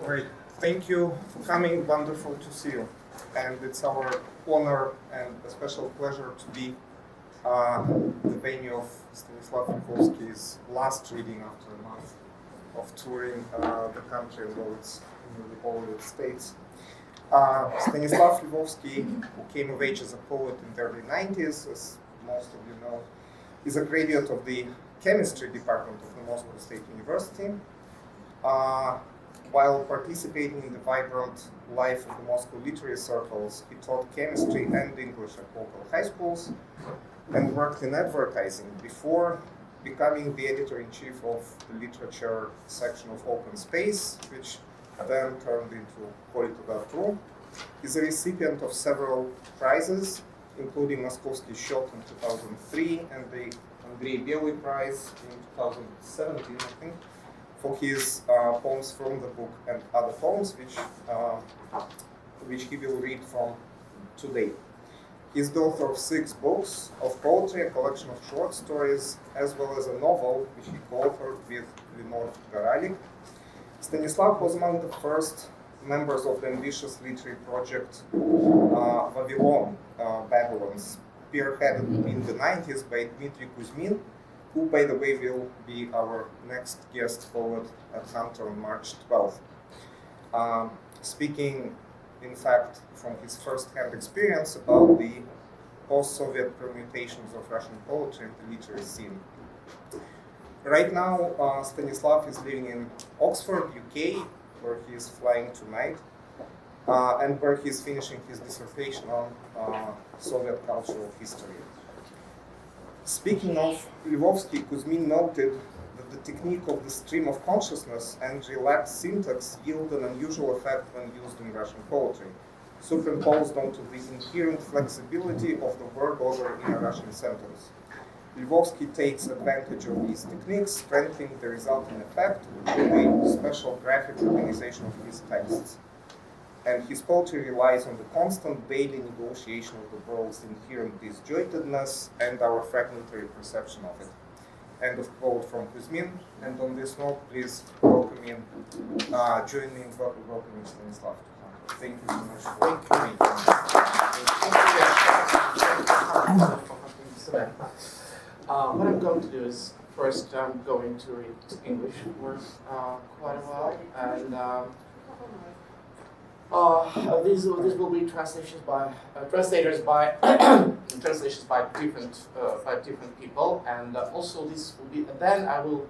Great. Thank you for coming. Wonderful to see you. And it's our honor and a special pleasure to be the venue of Stanislav Lvovsky's last reading after a month of touring the country, although it's in all the states. Stanislav Lvovsky, who came of age as a poet in the early 90s, as most of you know, is a graduate of the chemistry department of the Moscow State University. While participating in the vibrant life of the Moscow literary circles, he taught chemistry and English at local high schools and worked in advertising before becoming the editor-in-chief of the literature section of Open Space, which then turned into Politico.ru. He's a recipient of several prizes, including Moskovsky Shot in 2003 and the Andrey Bely Prize in 2017, I think, for his poems from the book and other poems, which he will read from today. He's the author of 6 books of poetry, a collection of short stories, as well as a novel, which he co-authored with Linor Goralik. Stanislav was among the first members of the ambitious literary project Babylons, spearheaded in the 90s by Dmitry Kuzmin, who, by the way, will be our next guest poet at Hunter on March 12th. Speaking, in fact, from his first-hand experience about the post-Soviet permutations of Russian poetry and the literary scene. Right now, Stanislav is living in Oxford, UK, where he is flying tonight, and where he is finishing his dissertation on Soviet cultural history. Speaking of Lvovsky, Kuzmin noted that the technique of the stream of consciousness and relaxed syntax yield an unusual effect when used in Russian poetry, superimposed onto the inherent flexibility of the word order in a Russian sentence. Lvovsky takes advantage of these techniques, strengthening the resulting effect with a special graphic organization of his texts. And his poetry relies on the constant daily negotiation of the world's inherent disjointedness and our fragmentary perception of it. End of quote from Kuzmin. And on this note, please welcome in, join me in welcoming Stanislav to come. Thank you so much for coming. What I'm going to do is, first I'm going to read English for quite a while, and these will be translations by translators by translations by different people, and also this will be. Then I will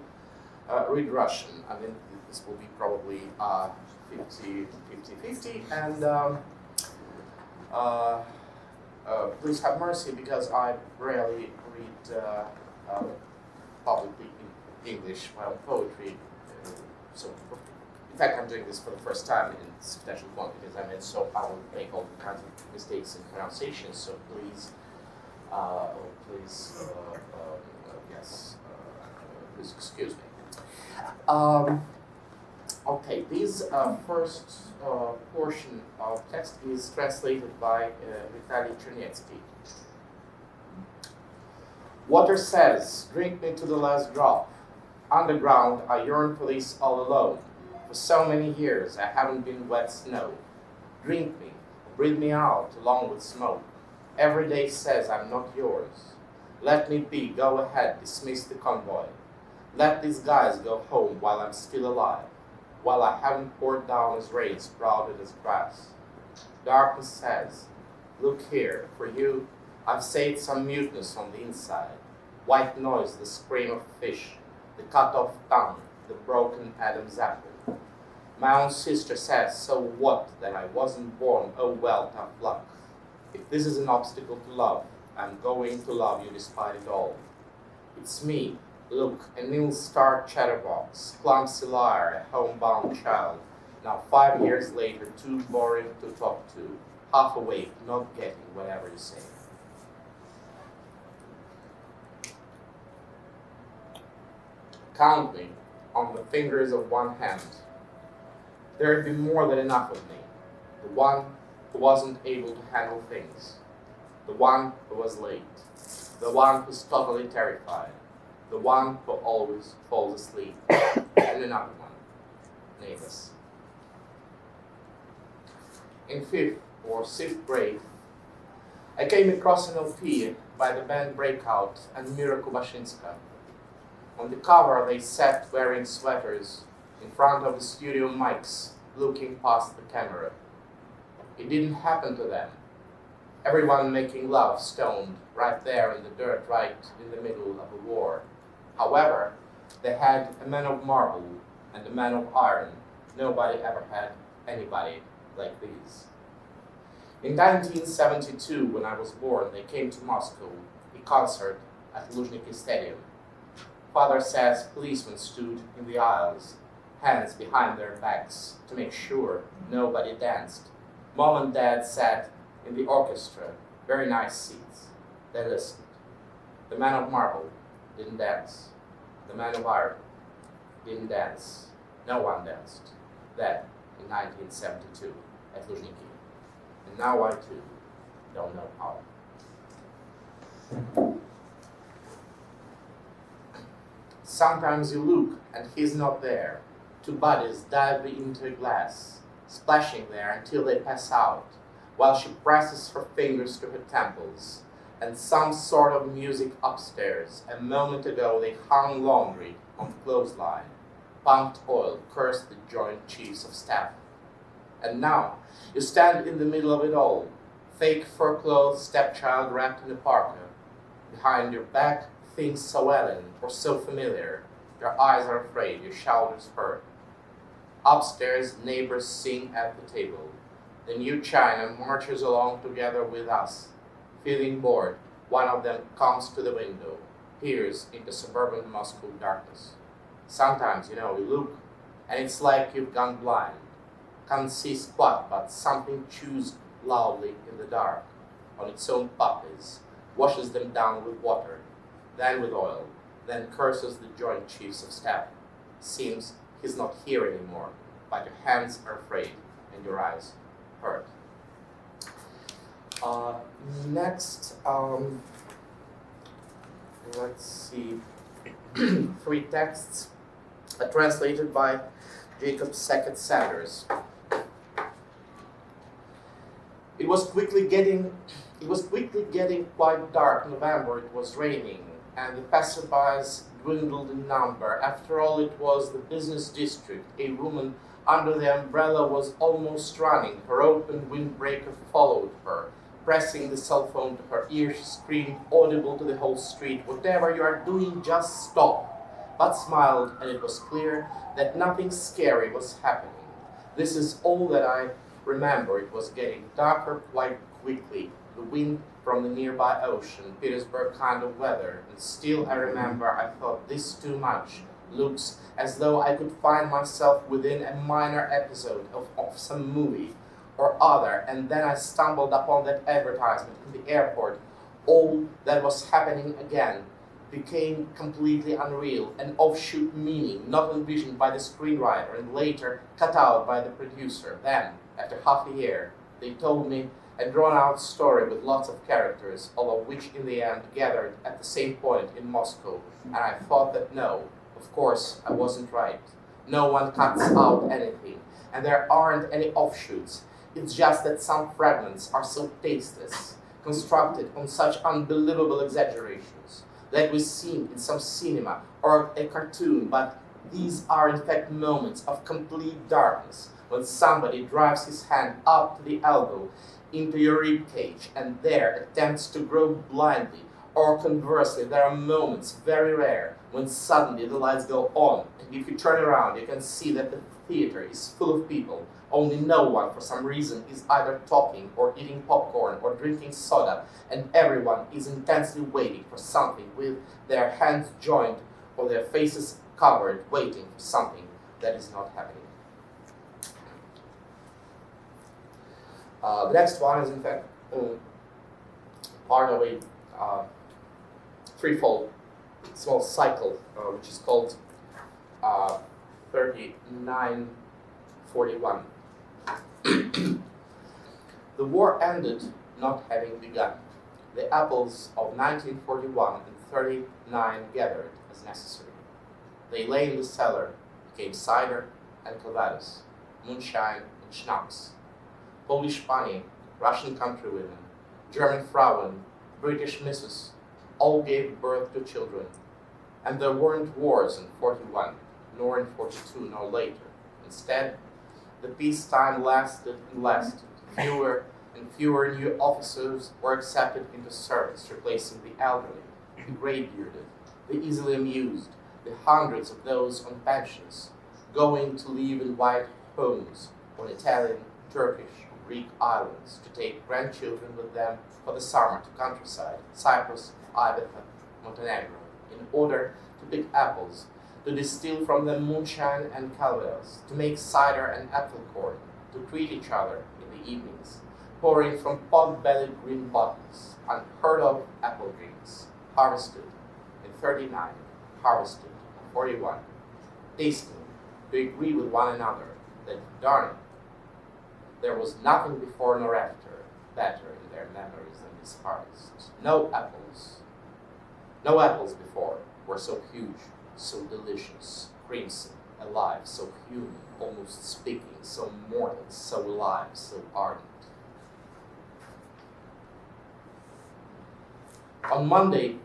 read Russian. I mean, this will be probably 50-50, and please have mercy because I rarely read publicly in English my own poetry. So. In fact, I'm doing this for the first time in substantial quantities. I mean, so I will make all kinds of mistakes in pronunciation. So please, please excuse me. Okay, this first portion of text is translated by Vitaly Chernetsky. Water says, "Drink me to the last drop. Underground, I yearn for this all alone. For so many years, I haven't been wet snow. Drink me, breathe me out along with smoke. Every day says I'm not yours. Let me be, go ahead, dismiss the convoy. Let these guys go home while I'm still alive, while I haven't poured down as rain sprouted as grass. Darkness says, look here, for you, I've saved some muteness on the inside. White noise, the scream of fish, the cut-off tongue, the broken Adam's apple. My own sister says, so what, that I wasn't born, oh well, tough luck. If this is an obstacle to love, I'm going to love you despite it all. It's me, look, a nil-star chatterbox, clumsy liar, a homebound child, now 5 years later, too boring to talk to, half awake, not getting whatever you say. Count me on the fingers of one hand. There had been more than enough of me, the one who wasn't able to handle things, the one who was late, the one who's totally terrified, the one who always falls asleep. and another one, nameless. In 5th or 6th grade, I came across an LP by the band Breakout and Mira Kubashinska. On the cover, they sat wearing sweaters in front of the studio mics, looking past the camera. It didn't happen to them. Everyone making love stoned right there in the dirt, right in the middle of a war. However, they had a man of marble and a man of iron. Nobody ever had anybody like these. In 1972, when I was born, they came to Moscow, a concert at Luzhniki Stadium. Father says policemen stood in the aisles, hands behind their backs, to make sure nobody danced. Mom and Dad sat in the orchestra, very nice seats. They listened. The man of marble didn't dance. The man of iron didn't dance. No one danced. That in 1972 at Luzhniki. And now I too don't know how. Sometimes you look and he's not there. Two bodies dive into a glass, splashing there until they pass out, while she presses her fingers to her temples, and some sort of music upstairs. A moment ago they hung laundry on the clothesline, pumped oil, cursed the Joint Chiefs of Staff. And now you stand in the middle of it all, fake fur-clothed stepchild wrapped in a parka. Behind your back, things so alien or so familiar, your eyes are afraid, your shoulders hurt. Upstairs, neighbors sing at the table. The new China marches along together with us. Feeling bored, one of them comes to the window, peers into suburban Moscow darkness. Sometimes, you look, and it's like you've gone blind. Can't see squat, but something chews loudly in the dark, on its own puppies, washes them down with water, then with oil, then curses the Joint Chiefs of Staff. Seems he's not here anymore, but your hands are afraid and your eyes hurt. Next, let's see, 3 texts translated by Jacob Sackett Sanders. It was quickly getting quite dark. November, it was raining, and the passerbys dwindled in number. After all, it was the business district. A woman under the umbrella was almost running. Her open windbreaker followed her. Pressing the cell phone to her ear, she screamed, audible to the whole street, "Whatever you are doing, just stop." But smiled, and it was clear that nothing scary was happening. This is all that I remember. It was getting darker quite quickly. The wind from the nearby ocean, Petersburg kind of weather, and still I remember I thought this too much. Looks as though I could find myself within a minor episode of some movie or other, and then I stumbled upon that advertisement in the airport. All that was happening again became completely unreal, an offshoot meaning not envisioned by the screenwriter and later cut out by the producer. Then, after half a year, they told me a drawn-out story with lots of characters, all of which in the end gathered at the same point in Moscow, and I thought that no, of course I wasn't right. No one cuts out anything, and there aren't any offshoots. It's just that some fragments are so tasteless, constructed on such unbelievable exaggerations, like we've seen in some cinema or a cartoon, but these are in fact moments of complete darkness, when somebody drives his hand up to the elbow into your rib cage and there attempts to grope blindly, or conversely, there are moments, very rare, when suddenly the lights go on, and if you turn around, you can see that the theater is full of people. Only no one, for some reason, is either talking or eating popcorn or drinking soda, and everyone is intensely waiting for something with their hands joined or their faces covered, waiting for something that is not happening. The next one is, in fact, part of a threefold small cycle, which is called 3941. The war ended not having begun. The apples of 1941 and 39 gathered as necessary. They lay in the cellar, became cider and calvados, moonshine and schnapps. Polish pani, Russian countrywomen, German Frauen, British misses, all gave birth to children. And there weren't wars in 41, nor in 42, nor later. Instead, the peacetime lasted and lasted. Fewer and fewer new officers were accepted into service, replacing the elderly, the grey-bearded, the easily amused, the hundreds of those on pensions, going to live in white homes on Italian, Turkish, Greek islands to take grandchildren with them for the summer to countryside, Cyprus, Ibiza, Montenegro, in order to pick apples, to distill from them moonshine and calvados, to make cider and apple corn, to greet each other in the evenings, pouring from pot-bellied green bottles, unheard of apple drinks, harvested in 39, harvested in 41, tasting to agree with one another that, darn it, there was nothing before nor after better in their memories than this harvest. No apples before were so huge, so delicious, crimson, alive, so human, almost speaking, so mortal, so alive, so ardent. On Monday,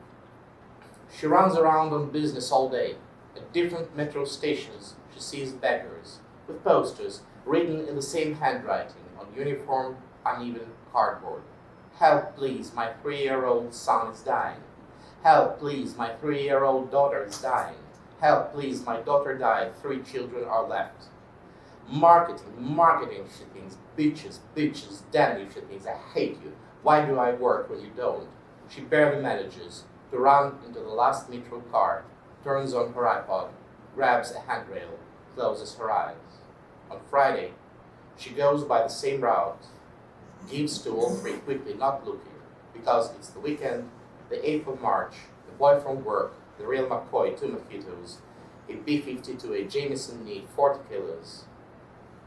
she runs around on business all day. At different metro stations, she sees beggars with posters written in the same handwriting on uniform, uneven cardboard. Help, please, my 3-year-old son is dying. Help, please, my 3-year-old daughter is dying. Help, please, my daughter died, 3 children are left. Marketing, she thinks. Bitches, damn you, she thinks. I hate you. Why do I work when you don't? She barely manages to run into the last metro car, turns on her iPod, grabs a handrail, closes her eyes. On Friday, she goes by the same route, gives to all 3 quickly, not looking, because it's the weekend, the 8th of March, the boy from work, the real McCoy, 2 mojitos, a B-52, a Jameson Neat, 40 kilos.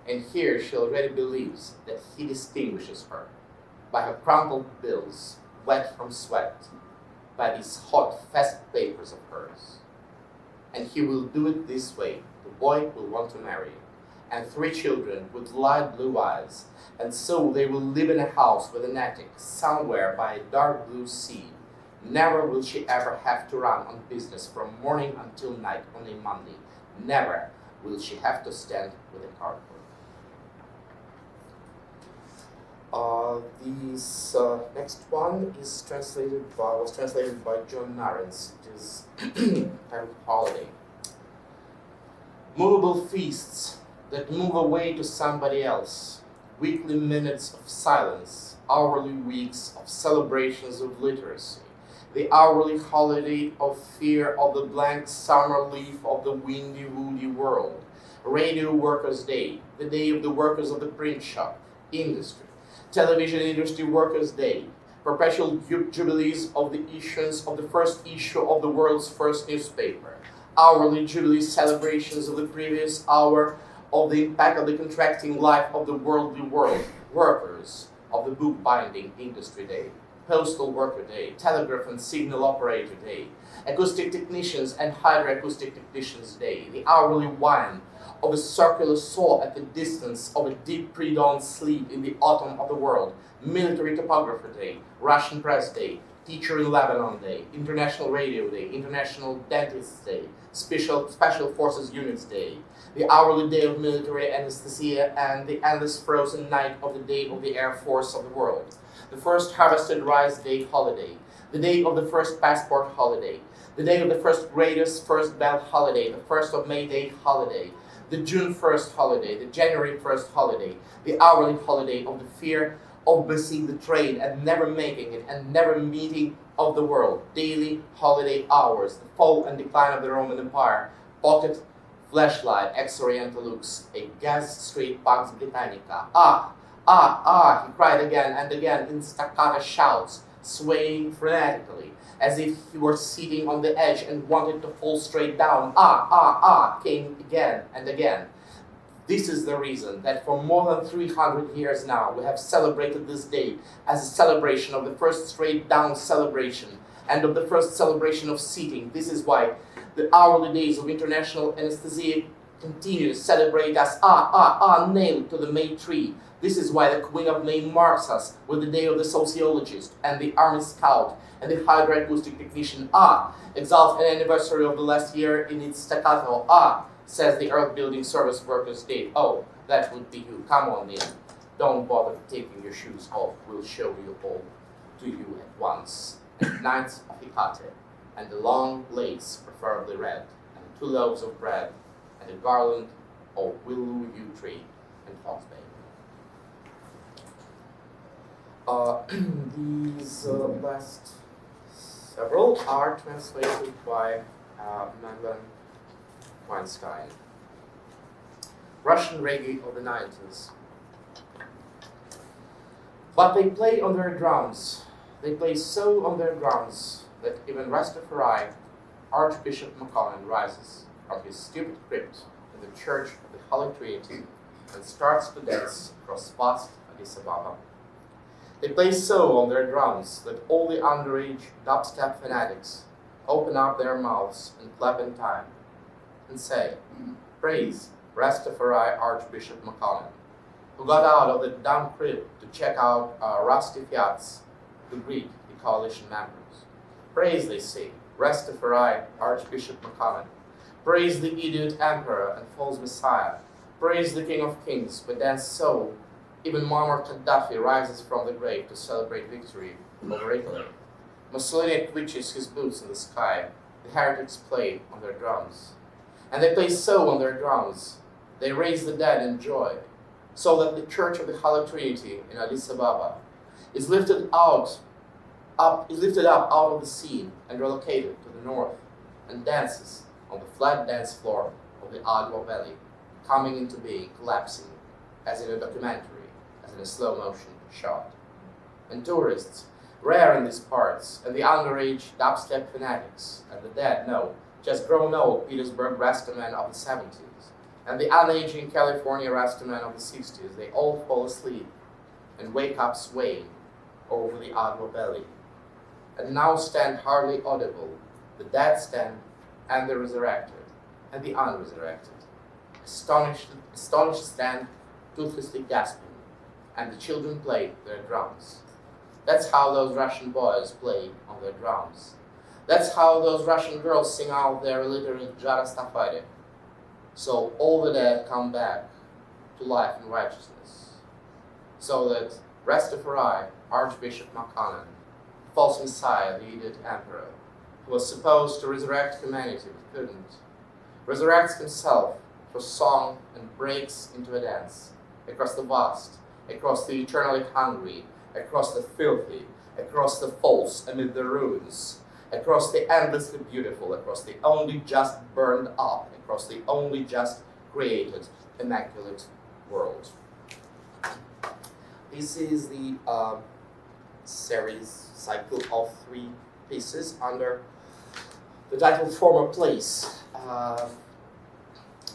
And here she already believes that he distinguishes her by her crumpled bills, wet from sweat, by these hot, fast papers of hers. And he will do it this way. The boy will want to marry, and 3 children with light blue eyes, and so they will live in a house with an attic somewhere by a dark blue sea. Never will she ever have to run on business from morning until night on a Monday. Never will she have to stand with a cardboard. This next one is was translated by John Narens. It is titled Holiday. Movable feasts that move away to somebody else. Weekly minutes of silence. Hourly weeks of celebrations of literacy. The hourly holiday of fear of the blank summer leaf of the windy, woody world. Radio Workers' Day, the day of the workers of the print shop, industry. Television Industry Workers' Day, perpetual jubilees of the issuance of the first issue of the world's first newspaper, hourly jubilee celebrations of the previous hour of the impact of the contracting life of the worldly world, workers of the bookbinding industry day, Postal Worker Day, Telegraph and Signal Operator Day, Acoustic Technicians and Hydroacoustic Technicians Day, the hourly whine of a circular saw at the distance of a deep pre-dawn sleep in the autumn of the world, Military Topographer Day, Russian Press Day, Teacher in Lebanon Day, International Radio Day, International Dentists Day, Special Forces Units Day, the hourly day of military anesthesia, and the endless frozen night of the day of the Air Force of the world, the first Harvested Rice Day holiday, the day of the first passport holiday, the day of the first greatest first bell holiday, the 1st of May Day holiday, the June 1st holiday, the January 1st holiday, the hourly holiday of the fear of missing the train and never making it and never meeting of the world, daily holiday hours, the fall and decline of the Roman Empire, pocket flashlight, ex-Oriental looks, a gas street Pax Britannica. He cried again and again in staccato shouts, swaying frenetically, as if he were sitting on the edge and wanted to fall straight down. Came again and again. This is the reason that for more than 300 years now we have celebrated this day as a celebration of the first straight down celebration and of the first celebration of seating. This is why the hourly days of international anesthesia continue to celebrate us, nailed to the May tree. This is why the Queen of May marks us with the day of the sociologist and the army scout and the hydroacoustic technician. Exalts an anniversary of the last year in its staccato. Says the earth building service workers did. Oh, that would be you. Come on in. Don't bother taking your shoes off. We'll show you all to you at once. And knights of Hecate, and the long lace, preferably red, and 2 loaves of bread, and a garland of willow yew tree and foxbane. These last several are translated by Madeleine Weinstein. Russian reggae of the 90s. But they play on their drums. They play so on their drums that even Rastafari, Archbishop McConnell, rises from his stupid crypt in the Church of the Holy Trinity and starts to dance across vast Addis Ababa. They play so on their drums that all the underage dubstep fanatics open up their mouths and clap in time and say, "Praise Rastafari Archbishop McConnell, who got out of the dumb crib to check out Rusty Fiats, to greet the coalition members. Praise," they say, "Rastafari Archbishop McConnell. Praise the idiot emperor and false messiah. Praise the King of Kings." But then so, even Muammar Gaddafi rises from the grave to celebrate victory over Italy. Mussolini twitches his boots in the sky. The heretics play on their drums. And they play so on their drums. They raise the dead in joy, so that the Church of the Holy Trinity in Addis Ababa is lifted up out of the sea and relocated to the north, and dances on the flat dance floor of the Adwa Valley, coming into being, collapsing, as in a documentary, as in a slow motion shot. And tourists, rare in these parts, and the underage dubstep fanatics, and the dead, no, just grown old Petersburg Rastaman of the 70s, and the unaging California Rastaman of the 60s, they all fall asleep and wake up swaying over the Adwa Valley. And now stand hardly audible, the dead stand, and the resurrected, and the unresurrected. Astonished stand, toothlessly gasping, and the children play their drums. That's how those Russian boys play on their drums. That's how those Russian girls sing out their illiterate Jarastafari. So all the dead come back to life and righteousness. So that Rastafari, Archbishop McConnell, false messiah, the idiot emperor, who was supposed to resurrect humanity but couldn't, resurrects himself for song and breaks into a dance across the vast, across the eternally hungry, across the filthy, across the false amid the ruins, across the endlessly beautiful, across the only just burned up, across the only just created immaculate world. This is the series cycle of 3 pieces under the title Former Place,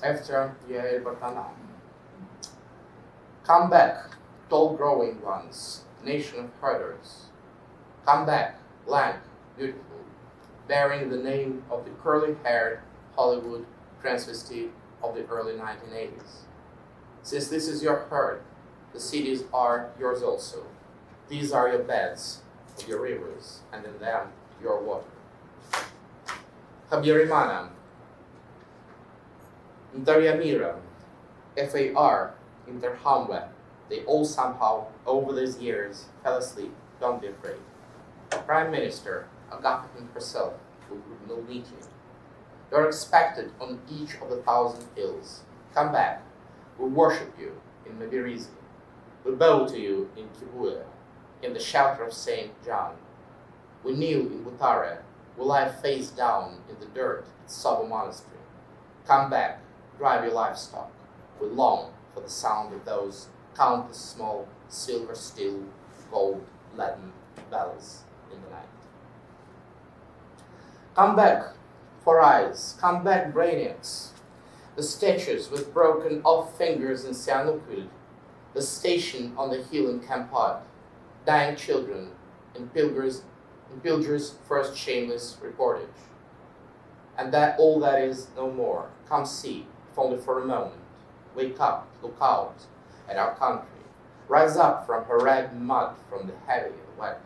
after Yair Bartana. Come back, tall growing ones, nation of herders. Come back, lank, beautiful, bearing the name of the curly-haired Hollywood transvestite of the early 1980s. Since this is your herd, the cities are yours also. These are your beds of your rivers, and in them your water. Habyarimana, Ntaryamira, FAR, Interhamwe, they all somehow, over these years, fell asleep. Don't be afraid. Prime Minister, Agapitan herself, will meet you. You're expected on each of the 1,000 hills. Come back. We worship you in Mebirizi. We bow to you in Kibuye, in the shelter of St. John. We kneel in Butare. We lie face down in the dirt at Sabo Monastery. Come back. Drive your livestock. We long for the sound of those countless small silver steel, gold, leaden bells in the night. Come back, for eyes. Come back, brainiacs. The statues with broken off fingers in Sihanoukville, the station on the hill in Kampot, dying children in Pilger's first shameless reportage. And that all that is no more. Come see, if only for a moment. Wake up, look out at our country. Rise up from her red mud, from the heavy and wet.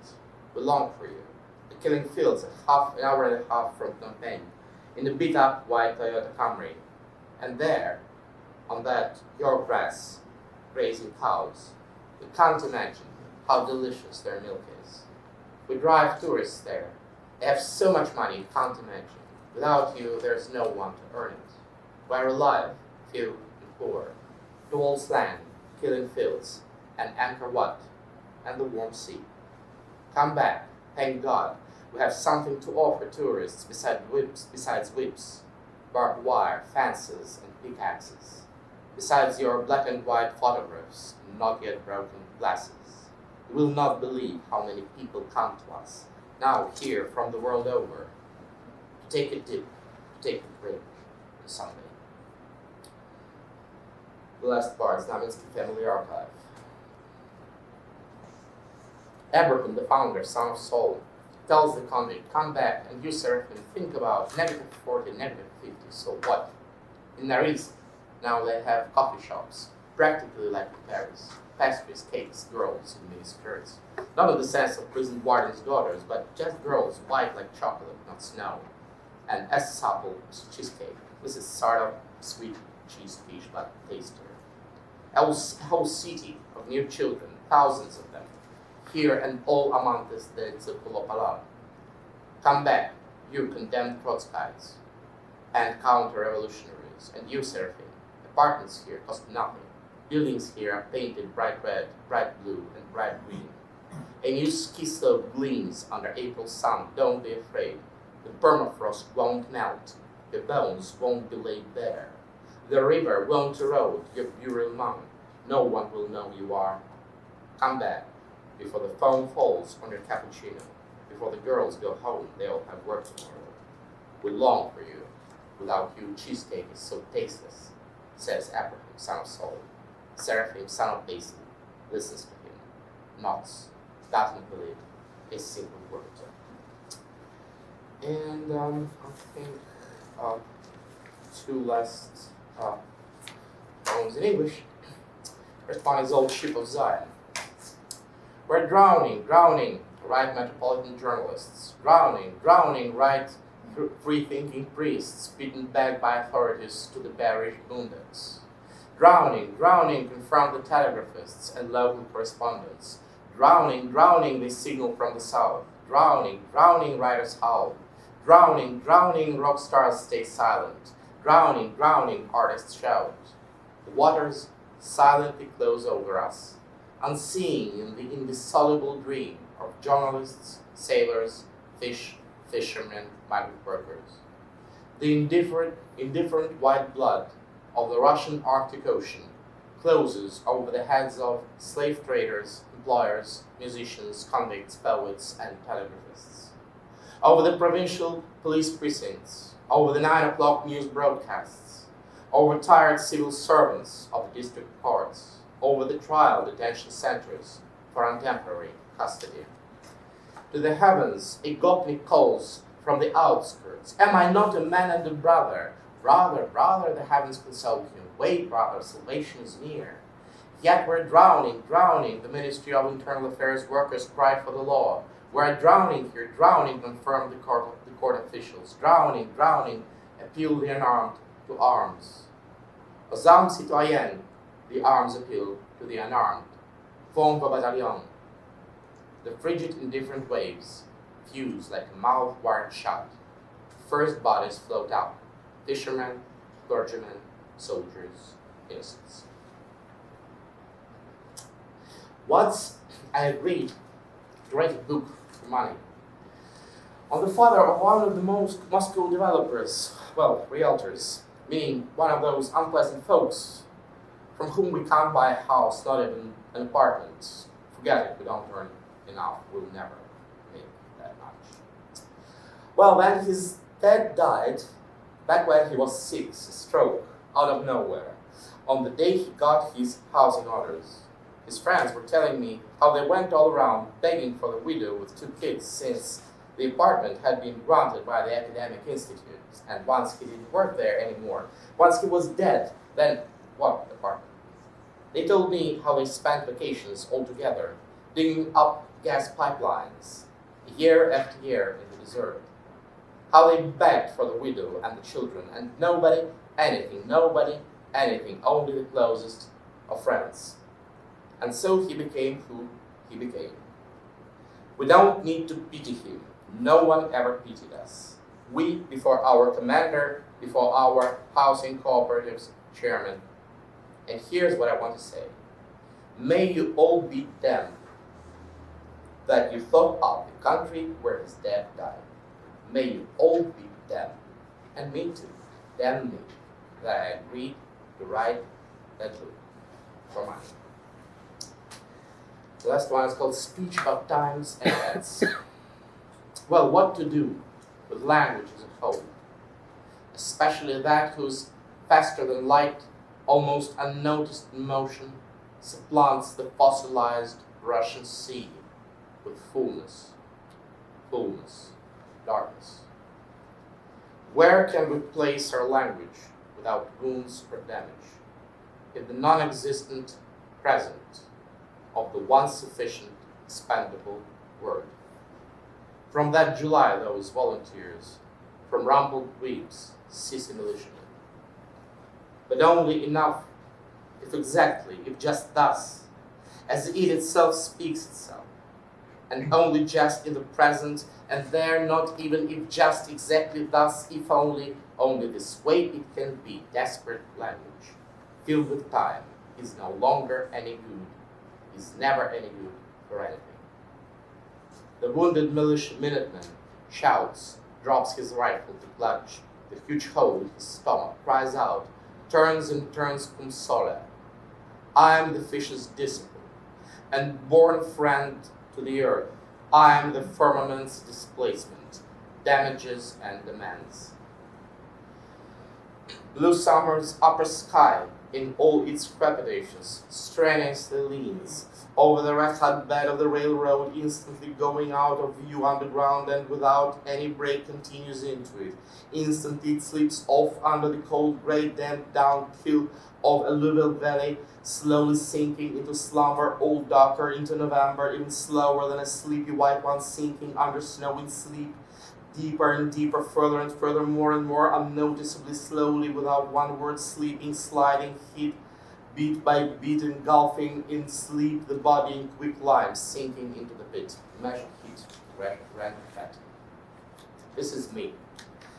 We long for you. The killing fields an hour and a half from Phnom Penh, in the beat-up white Toyota Camry. And there, on that your grass, grazing cows, we can't imagine how delicious their milk is. We drive tourists there. They have so much money you can't imagine. Without you, there's no one to earn it. We're alive, few and poor. The walls land, killing fields, and anchor what? And the warm sea. Come back, thank God. We have something to offer tourists besides whips, barbed wire, fences, and pickaxes. Besides your black and white photographs and not yet broken glasses. You will not believe how many people come to us, now here from the world over, to take a dip, to take a break, to Sunday. The last part is Znamensky Family Archive. Abraham, the founder, son of Saul, tells the convict, come back and you, Seraphim, think about -40, -50, so what? In Naris, now they have coffee shops, practically like in Paris. Pastries, cakes, girls in mini skirts. Not in the sense of prison warden's daughters, but just girls, white like chocolate, not snow. And as supple as cheesecake. This is sort of sweet cheese fish, but tastier. A whole city of new children, thousands of them, here and all among this the Zipulopala. Come back, you condemned Trotskyites and counter-revolutionaries, and you, Seraphim. Apartments here cost nothing. Buildings here are painted bright red, bright blue, and bright green. A new ski slope gleams under April sun. Don't be afraid. The permafrost won't melt. Your bones won't be laid bare. The river won't erode your burial mound. No one will know you are. Come back before the foam falls on your cappuccino. Before the girls go home, they'll have work tomorrow. We long for you. Without you, cheesecake is so tasteless, says Abraham, son of Saul. Seraphim, son of Basil, listens to him, nods, doesn't believe a single word. And I think two last poems in English. First one is Old Ship of Zion. We're drowning, drowning, right metropolitan journalists. Drowning, drowning, right free-thinking priests, beaten back by authorities to the parish boondocks. Drowning, drowning, confront the telegraphists and local correspondents. Drowning, drowning, they signal from the south. Drowning, drowning, writers howl. Drowning, drowning, rock stars stay silent. Drowning, drowning, artists shout. The waters silently close over us, unseeing in the indissoluble dream of journalists, sailors, fishermen, migrant workers. The indifferent white blood of the Russian Arctic Ocean closes over the heads of slave traders, employers, musicians, convicts, poets, and telegraphists. Over the provincial police precincts, over the 9 o'clock news broadcasts, over tired civil servants of the district courts, over the trial detention centers for contemporary custody. To the heavens, a gopnik calls from the outskirts, am I not a man and a brother? Brother, brother, the heavens console him. Wait, brother, salvation is near. Yet we're drowning, drowning, the Ministry of Internal Affairs workers cry for the law. We're drowning here, drowning, confirm the court officials. Drowning, drowning, appeal the unarmed to arms. Aux armes citoyennes, the arms appeal to the unarmed. Fond vos bataillons. The frigid indifferent waves fuse like a mouth wired shut. First bodies float up. Fishermen, clergymen, soldiers, innocents. Once I agreed to write a book for money on the father of one of the most Moscow developers, well, realtors, meaning one of those unpleasant folks from whom we can't buy a house, not even an apartment. Forget it, we don't earn enough, we'll never make that much. Well, when his dad died, back when he was 6, a stroke, out of nowhere, on the day he got his housing orders. His friends were telling me how they went all around begging for the widow with 2 kids since The apartment had been granted by the academic institutes, and once he didn't work there anymore, once he was dead, then what apartment? They told me how they spent vacations all together, digging up gas pipelines, year after year in the desert. How they begged for the widow and the children, and nobody, anything, only the closest of friends. And so he became who he became. We don't need to pity him. No one ever pitied us. We, before our commander, before our housing cooperatives chairman. And here's what I want to say. May you all be damned that you thought up the country where his dad died. May you all be damned, and me too, damn me, that I agreed to write that book for money. The last one is called Speech About Times and Events. Well, what to do with language as a whole, especially that whose faster than light, almost unnoticed motion supplants the fossilized Russian sea with fullness, darkness. Where can we place our language without wounds or damage? In the non-existent present of the once sufficient expendable word. From that July, those volunteers, from rumpled weeks, cease militia. But only enough, if just thus, as it itself speaks itself, and only just in the present, and there not even if just exactly thus, if only this way it can be. Desperate language, filled with time, is no longer any good, is never any good for anything. The wounded militia minuteman shouts, drops his rifle to clutch the huge hole in his stomach, cries out, turns and turns cum sole. I am the fish's disciple, and born friend to the earth. I am the firmament's displacement, damages and demands. Blue summer's upper sky, in all its trepidations, strenuously leans over the red-hot bed of the railroad, instantly going out of view underground, and without any break continues into it. Instantly it slips off under the cold, grey, damp down hill of Alluvial Valley, slowly sinking into slumber, all darker into November, even slower than a sleepy white one sinking under snowy sleep, deeper and deeper, further and further, more and more, unnoticeably, slowly, without one word, sleeping, sliding, hit, beat by beat, engulfing in sleep the body in quick lines, sinking into the pit. Measure heat, random fat. This is me,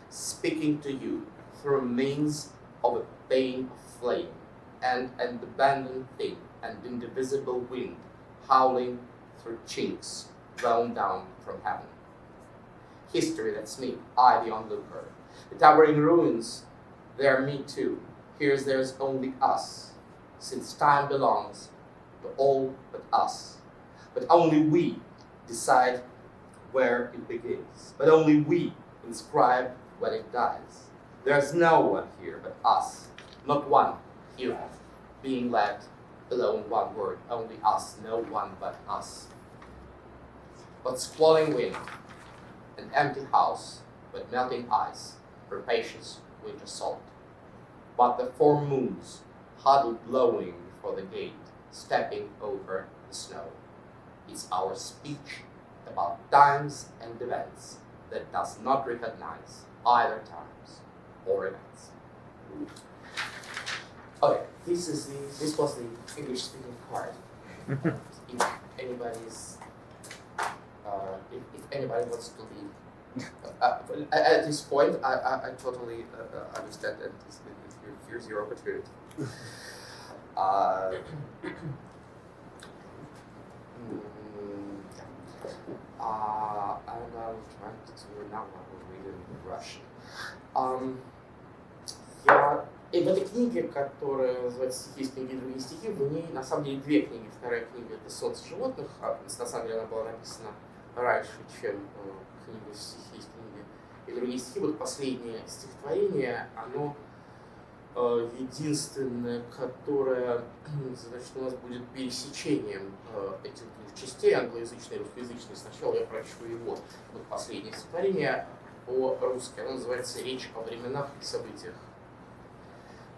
speaking to you through means of a pane of flame, and an abandoned thing, and indivisible wind, howling through chinks, blown down from heaven. History, that's me, I the onlooker. The towering ruins, they're me too. There's only us, since time belongs to all but us. But only we decide where it begins. But only we inscribe when it dies. There's no one here but us, not one here, being led alone one word, only us, no one but us. But squalling wind, an empty house, but melting ice, rapacious winter salt. But the 4 moons, huddled blowing before the gate, stepping over the snow. It's our speech about times and events that does not recognize either times or events. Okay, this was the English speaking part. If anybody wants to leave, at this point, I totally understand that here's your opportunity. I'm trying to now read it in Russian. И в этой книге, которая называется «Стихи из книги другие стихи», в ней на самом деле 2 книги. Вторая книга – это «Солнце животных», на самом деле она была написана раньше, чем книга «Стихи из книги и другие стихи». Вот последнее стихотворение, оно единственное, которое, значит, у нас будет пересечением этих двух частей, англоязычной и русскоязычной. Сначала я прочту его, вот последнее стихотворение по-русски, оно называется «Речь о временах и событиях».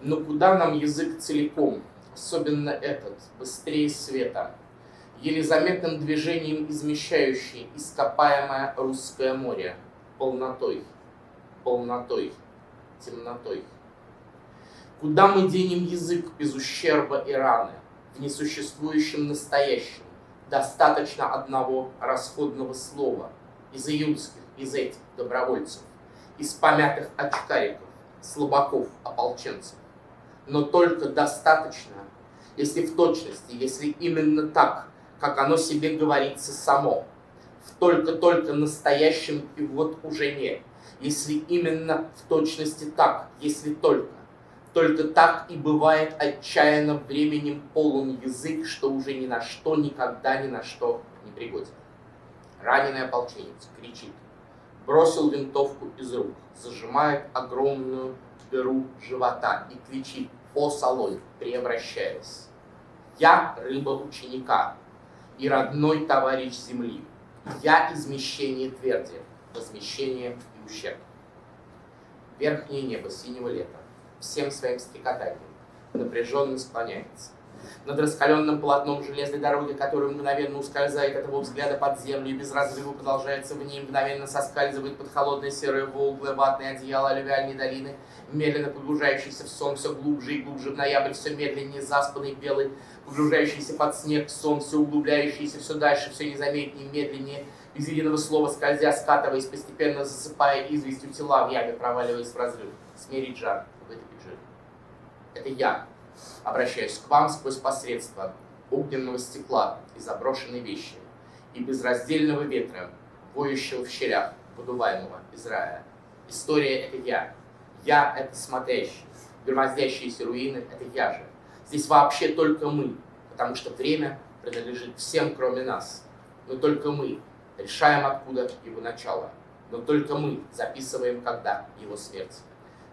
Но куда нам язык целиком, особенно этот, быстрее света, еле заметным движением измещающий ископаемое русское море полнотой, полнотой, темнотой? Куда мы денем язык без ущерба и раны, в несуществующем настоящем? Достаточно одного расходного слова из июньских, из этих добровольцев, из помятых очкариков, слабаков, ополченцев. Но только достаточно, если в точности, если именно так, как оно себе говорится само, в только-только настоящем и вот уже не, если именно в точности так, если только так и бывает отчаянно временем полон язык, что уже ни на что, никогда ни на что не пригоден. Раненый ополченец кричит, бросил винтовку из рук, зажимает огромную дыру живота и кричит «О, солонь!», превращаясь. Я рыба ученика и родной товарищ земли. Я измещение тверди, возмещение и ущерб. Верхнее небо синего лета всем своим стрекотанием напряженно склоняется. Над раскаленным полотном железной дороги, которая мгновенно ускользает от его взгляда под землю и без разрыва продолжается в ней, мгновенно соскальзывает под холодное серое волглое ватное одеяло алювиальной долины, медленно погружающийся в сон все глубже и глубже в ноябрь, все медленнее заспанный белый, погружающийся под снег сон, все углубляющийся все дальше, все незаметнее, медленнее, без единого слова скользя, скатываясь, постепенно засыпая известью тела в яме, проваливаясь в разрыв. Смерить жар в этой пиджаме. Это я обращаюсь к вам сквозь посредство огненного стекла и заброшенной вещи, и безраздельного ветра, воющего в щелях, выдуваемого из рая. История — это я. Я — это смотрящий. Громоздящиеся руины — это я же. Здесь вообще только мы, потому что время принадлежит всем, кроме нас. Но только мы решаем, откуда его начало. Но только мы записываем, когда его смерть.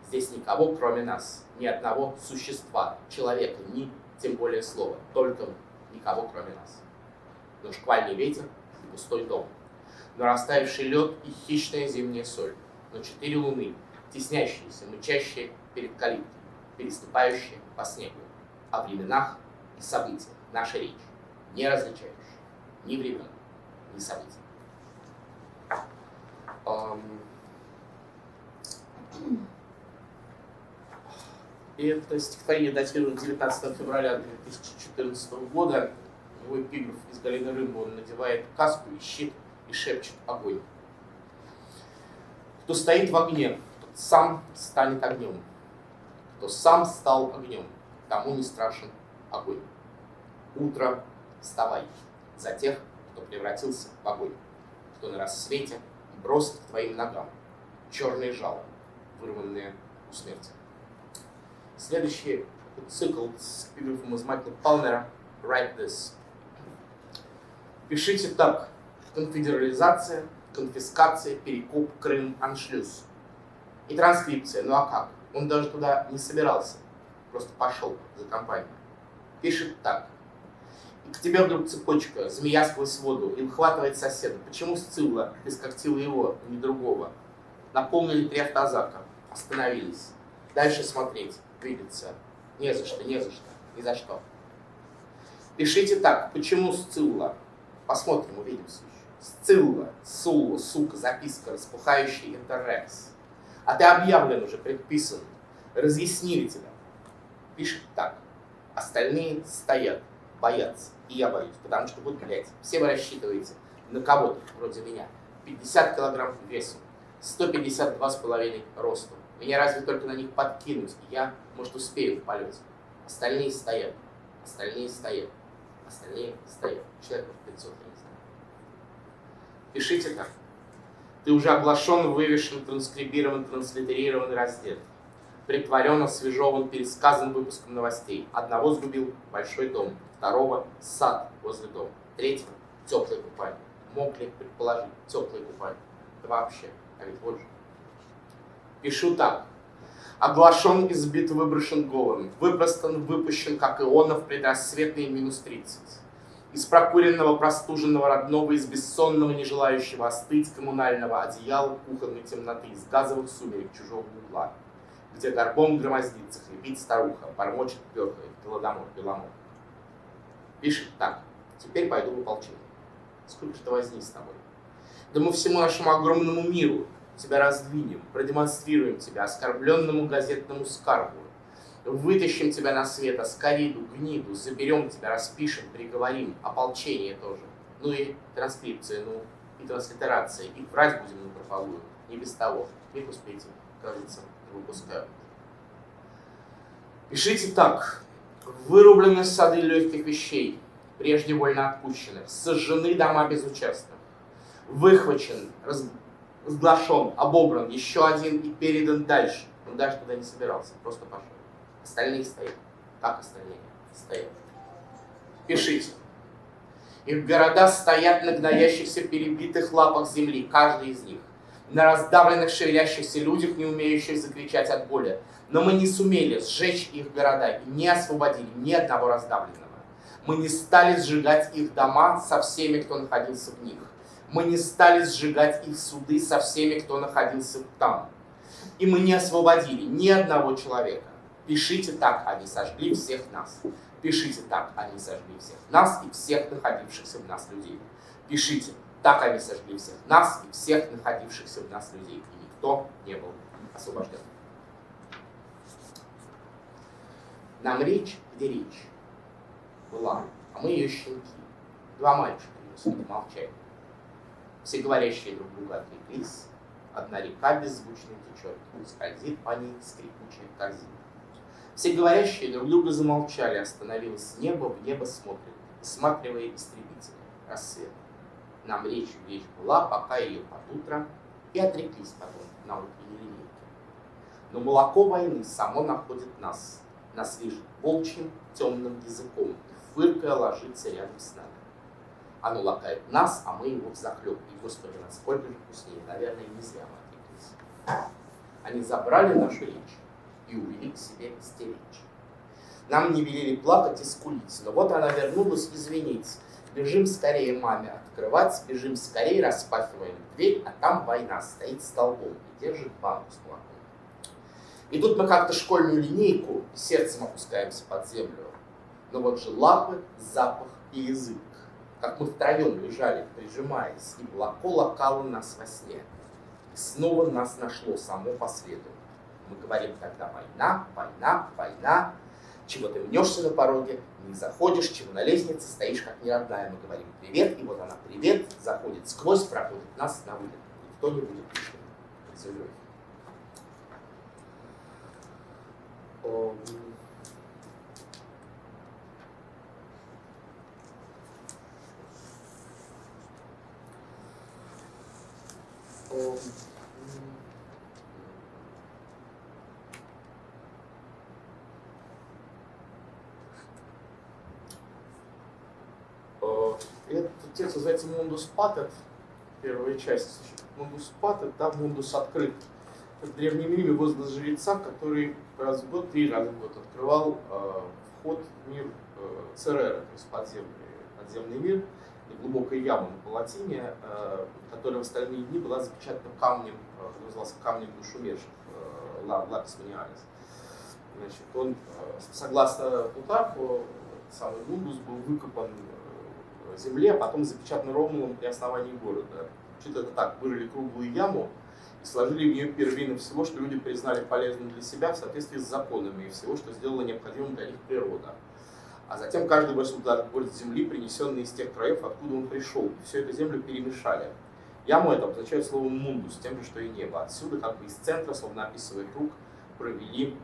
Здесь никого, кроме нас, ни одного существа, человека, ни тем более слова. Только никого, кроме нас. Но шквальный ветер и пустой дом. Но растаявший лед и хищная зимняя соль. Но 4 луны, теснящиеся, мычащие перед калиткой, переступающие по снегу. О временах и событиях наша речь не различающая ни времен, ни событий. И это стихотворение датировано 19 февраля 2014 года. Его эпиграф из «Галины Рымбы», он надевает каску и щит и шепчет огонь. Кто стоит в огне, тот сам станет огнем. Кто сам стал огнем, тому не страшен огонь. Утро, вставай за тех, кто превратился в огонь, кто на рассвете бросит к твоим ногам черные жало, вырванные у смерти. Следующий цикл с эпиграфом из Майкла Палмера «Write this». Пишите так: конфедерализация, конфискация, перекуп, Крым, аншлюз. И транскрипция, ну а как? Он даже туда не собирался, просто пошел за компанию. Пишет так: и к тебе вдруг цепочка, змея сквозь воду, и выхватывает соседа. Почему Сцилла искоктила его, а не другого? Наполнили 3 автозака, остановились. Дальше смотреть, двигаться. Не за что, не за что, ни за что. Пишите так: почему Сцилла? Посмотрим, увидимся еще. Сцилла, Сулла, сука, записка, распухающий интеррекс. А ты объявлен уже, предписан. Разъяснили тебя. Пишет так: остальные стоят, боятся. И я боюсь, потому что вот, блядь, все вы рассчитываете на кого-то, вроде меня. 50 килограмм весом, 152,5 ростом. Меня разве только на них подкинуть, и я, может, успею в полете. Остальные стоят, остальные стоят, остальные стоят. Человек 500, я не знаю. Пишите так: ты уже оглашен, вывешен, транскрибирован, транслитерирован, раздет. Притворен, освежеван, пересказан выпуском новостей. Одного сгубил большой дом, второго сад возле дома, третьего теплое купание. Мог ли предположить теплое купание? Да вообще, а ведь вот же. Пишу так: Оглашен, избит, выброшен голым, выпростан, выпущен, как Иона в предрассветные -30. Из прокуренного, простуженного, родного, из бессонного, не желающего остыть коммунального одеяла кухонной темноты, из газовых сумерек чужого угла, где горбом громоздится, хрипит старуха, бормочет, перхает, голодомор, беломор. Пишет так: теперь пойду в ополчение. Сколько же это возни с тобой? Да мы всему нашему огромному миру тебя раздвинем, продемонстрируем тебя оскорбленному газетному скарбу, вытащим тебя на свет, аскариду, гниду, заберем тебя, распишем, приговорим, ополчение тоже. Ну и транскрипция, ну и транслитерация, и врать будем напропалую, не без того. Их успейте, кажется, выпускают. Пишите так: вырублены сады легких вещей, прежде вольно отпущенных, сожжены дома безучастных, выхвачен, разглашен, обобран, еще один и передан дальше. Он дальше туда не собирался, просто пошел. Остальные стоят. Как остальные стоят? Пишите. Их города стоят на гноящихся перебитых лапах земли, каждый из них. На раздавленных шевелящихся людях, не умеющих закричать от боли. Но мы не сумели сжечь их города и не освободили ни одного раздавленного. Мы не стали сжигать их дома со всеми, кто находился в них. Мы не стали сжигать их суды со всеми, кто находился там. И мы не освободили ни одного человека. Пишите так: они сожгли всех нас. Пишите так: они сожгли всех нас и всех находившихся в нас людей. Пишите так: они сожгли всех нас и всех находившихся в нас людей. И никто не был освобожден. Нам речь, где речь была, а мы ее щенки. Два мальчика не молчали. Все говорящие друг друга отвлеклись. Одна река беззвучно течет, скользит по ней скрипучая корзина. Все говорящие друг друга замолчали, остановилось небо, в небо смотрит, всматривая истребители, рассвет. Нам речь была, пока ее под утро, и отреклись потом на утренней линейке. Но молоко войны само находит нас лижет волчьим темным языком и фыркая ложится рядом с нами. Оно лакает нас, а мы его взахлеб. И, Господи, насколько же вкуснее. Наверное, не зря мы отреклись. Они забрали нашу речь и увели к себе стеречь. Нам не велели плакать и скулить, но вот она вернулась извинить. Бежим скорее маме открывать, бежим скорее, распахиваем дверь, а там война стоит столбом и держит банку с молоком. И тут мы как-то школьную линейку сердцем опускаемся под землю. Но вот же лапы, запах и язык. Как мы втроем лежали, прижимаясь, и молоко лакало нас во сне. И снова нас нашло само по следу. Мы говорим тогда: война, война, война. Чего ты мнешься на пороге, не заходишь, чего на лестнице стоишь, как неродная. Мы говорим: привет, и вот она, привет, заходит сквозь, проходит нас на вылет. Никто не будет лишним. Этот текст называется «Мундус патет», первая часть. «Мундус патет», да, «Мундус открыт». В Древнем Риме возглас жреца, который раз в год, 3 раза в год открывал вход в мир Церера, то есть подземный мир, глубокая яма на палатине, которая в остальные дни была запечатана камнем, который назывался камнем душ умерших, лапис маниалис. Значит, он, согласно Плутарху, самый Мундус был выкопан в земле, а потом запечатан Ромулом при основании города. Что-то это так: вырыли круглую яму и сложили в нее первины всего, что люди признали полезным для себя в соответствии с законами, и всего, что сделала необходимым для них природа. А затем каждый бросил туда горсть земли, принесенный из тех краев, откуда он пришел. И всю эту землю перемешали. Яму это обозначает словом «мундус», тем же, что и небо. Отсюда, как бы из центра, словно описывая круг, провели